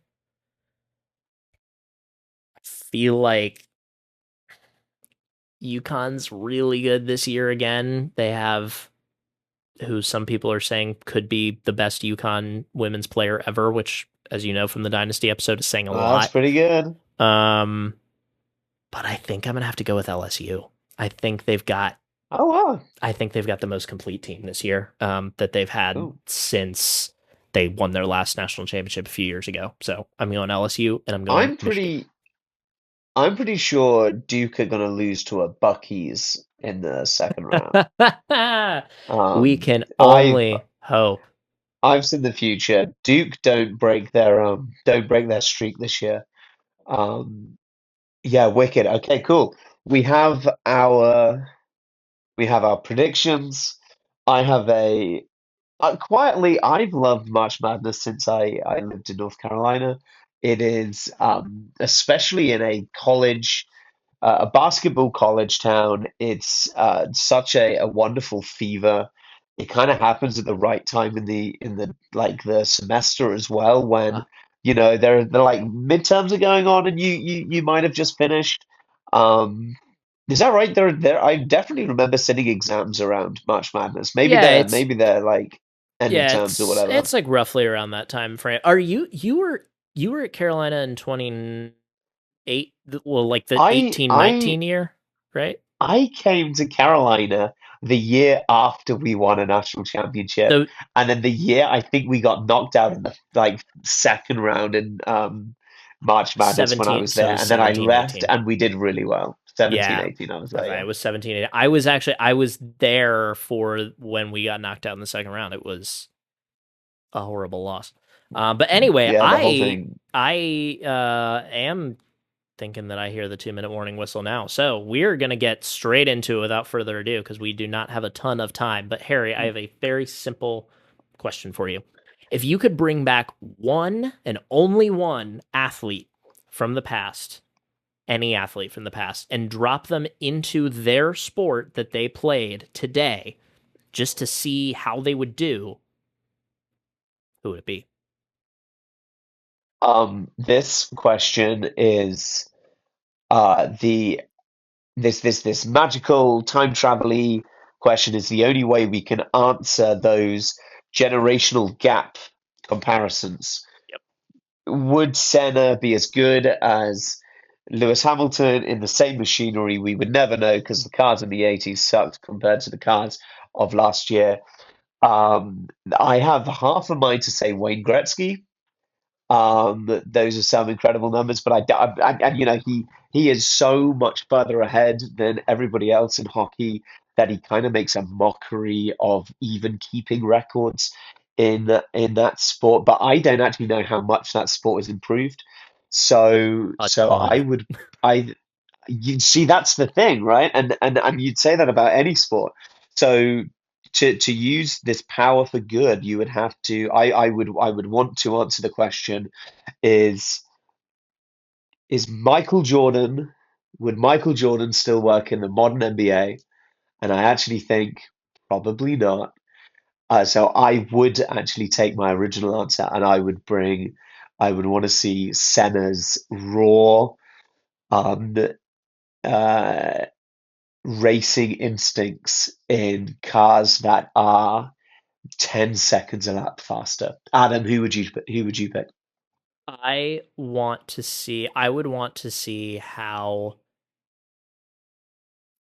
I feel like UConn's really good this year again. They have who some people are saying could be the best UConn women's player ever, which, as you know from the Dynasty episode, is saying a That's lot. pretty good. Um, but I think I'm gonna have to go with LSU. I think they've got Oh wow. I think they've got the most complete team this year that they've had Cool. since they won their last national championship a few years ago. So I'm going LSU and I'm going I'm Michigan. pretty I'm pretty sure Duke are gonna lose to a Bucky's in the second round. We can I've only hope. I've seen the future. Duke don't break their streak this year. Um, yeah, wicked. Okay, cool. We have our we have our predictions. I have a quietly I've loved March Madness since I lived in North Carolina. It is especially in a basketball college town. It's such a wonderful fever. It kind of happens at the right time in the like the semester as well when Uh, they're like midterms are going on and you might have just finished. Um, is that right? There I definitely remember sitting exams around March Madness. yeah, it's Maybe they're like end of yeah, terms or whatever. it's like roughly around that time frame. Are you were at Carolina in 28, well, like the I 18-19 I year, right? I came to Carolina the year after we won a national championship, So and then the year I think we got knocked out in the like second round in March Madness when I 17, was so it there, was and then I 17, left 18. and we did really well. 17, Yeah. 18, I was there, Okay, yeah. it was 17. I was there for when we got knocked out in the second round. It was a horrible loss. But anyway, Yeah, the whole thing. I am thinking that I hear the 2-minute warning whistle now. So we're going to get straight into it without further ado because we do not have a ton of time. But Harry, I have a very simple question for you. If you could bring back one and only one athlete from the past, any athlete from the past, and drop them into their sport that they played today just to see how they would do, who would it be? This question is the this magical time travel question is the only way we can answer those generational gap comparisons. Yep. Would Senna be as good as Lewis Hamilton in the same machinery? We would never know because the cars in the 80s sucked compared to the cars of last year. I have half a mind to say Wayne Gretzky. Those are some incredible numbers, but and you know, he is so much further ahead than everybody else in hockey that he kind of makes a mockery of even keeping records in that sport. But I don't actually know how much that sport has improved. A So I ton. would I you see that's the thing, right? And you'd say that about any sport. So to use this power for good, you would have to I would want to answer the question is is Michael Jordan would Michael Jordan still work in the modern NBA? And I actually think probably not. So I would actually take my original answer and I would want to see Senna's raw um, uh, racing instincts in cars that are 10 seconds a lap faster. Adam, who would you pick? I would want to see how,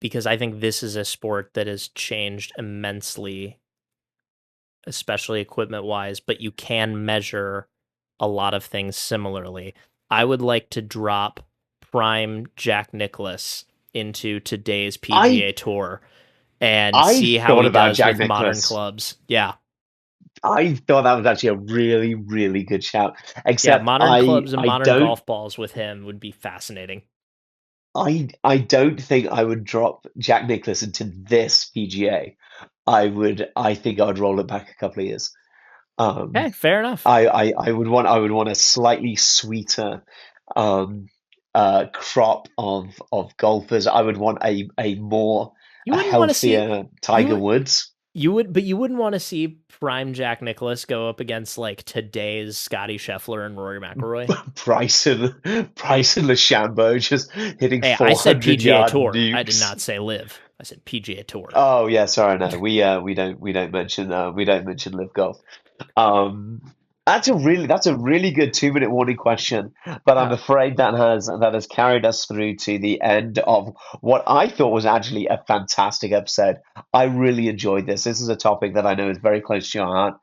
because I think this is a sport that has changed immensely, especially equipment wise, but you can measure a lot of things similarly. I would like to drop prime Jack Nicklaus into today's I PGA Tour and I see how thought he about does Jack with modern Nicklaus. clubs. Yeah. I thought that was actually a really, really good shout. Yeah, Except modern clubs and modern golf balls with him would be fascinating. I don't think I would drop Jack Nicklaus into this PGA. I think I would roll it back a couple of years. Um, Okay, fair enough. I would want a slightly sweeter um crop of golfers. I would want You a wouldn't want to see healthier Tiger you Woods. but you wouldn't want to see prime Jack Nicklaus go up against like today's Scotty Scheffler and Rory McIlroy. Bryson DeChambeau just hitting Hey, I said 400 PGA yard Tour. I did nukes. not say live. I said PGA Tour. Oh yeah, sorry, no, we don't mention we don't mention live golf. Um, that's a really good 2 minute warning question, but I'm Yeah. afraid that has carried us through to the end of what I thought was actually a fantastic episode. I really enjoyed this. This is a topic that I know is very close to your heart,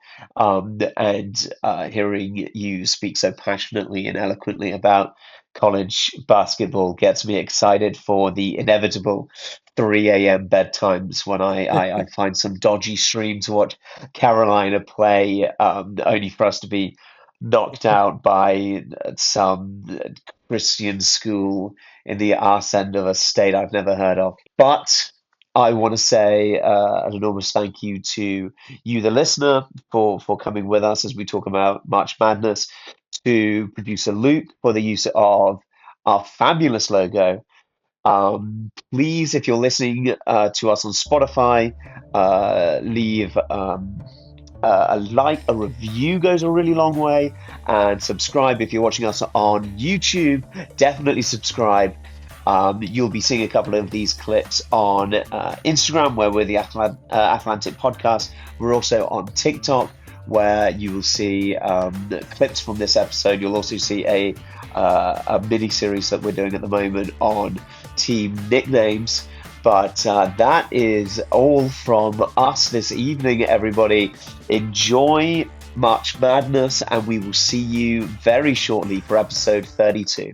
and hearing you speak so passionately and eloquently about college basketball gets me excited for the inevitable 3 a.m. bedtimes when I find some dodgy stream to watch Carolina play, only for us to be knocked out by some Christian school in the arse end of a state I've never heard of. But I want to say an enormous thank you to you, the listener, for coming with us as we talk about March Madness, to producer Luke for the use of our fabulous logo. Please, if you're listening to us on Spotify, leave a like, a review goes a really long way, and subscribe if you're watching us on YouTube. Definitely subscribe. You'll be seeing a couple of these clips on Instagram, where we're the Atlantic Podcast. We're also on TikTok, where you will see clips from this episode. You'll also see a mini series that we're doing at the moment on team nicknames. But that is all from us this evening, everybody. Enjoy March Madness, and we will see you very shortly for episode 32.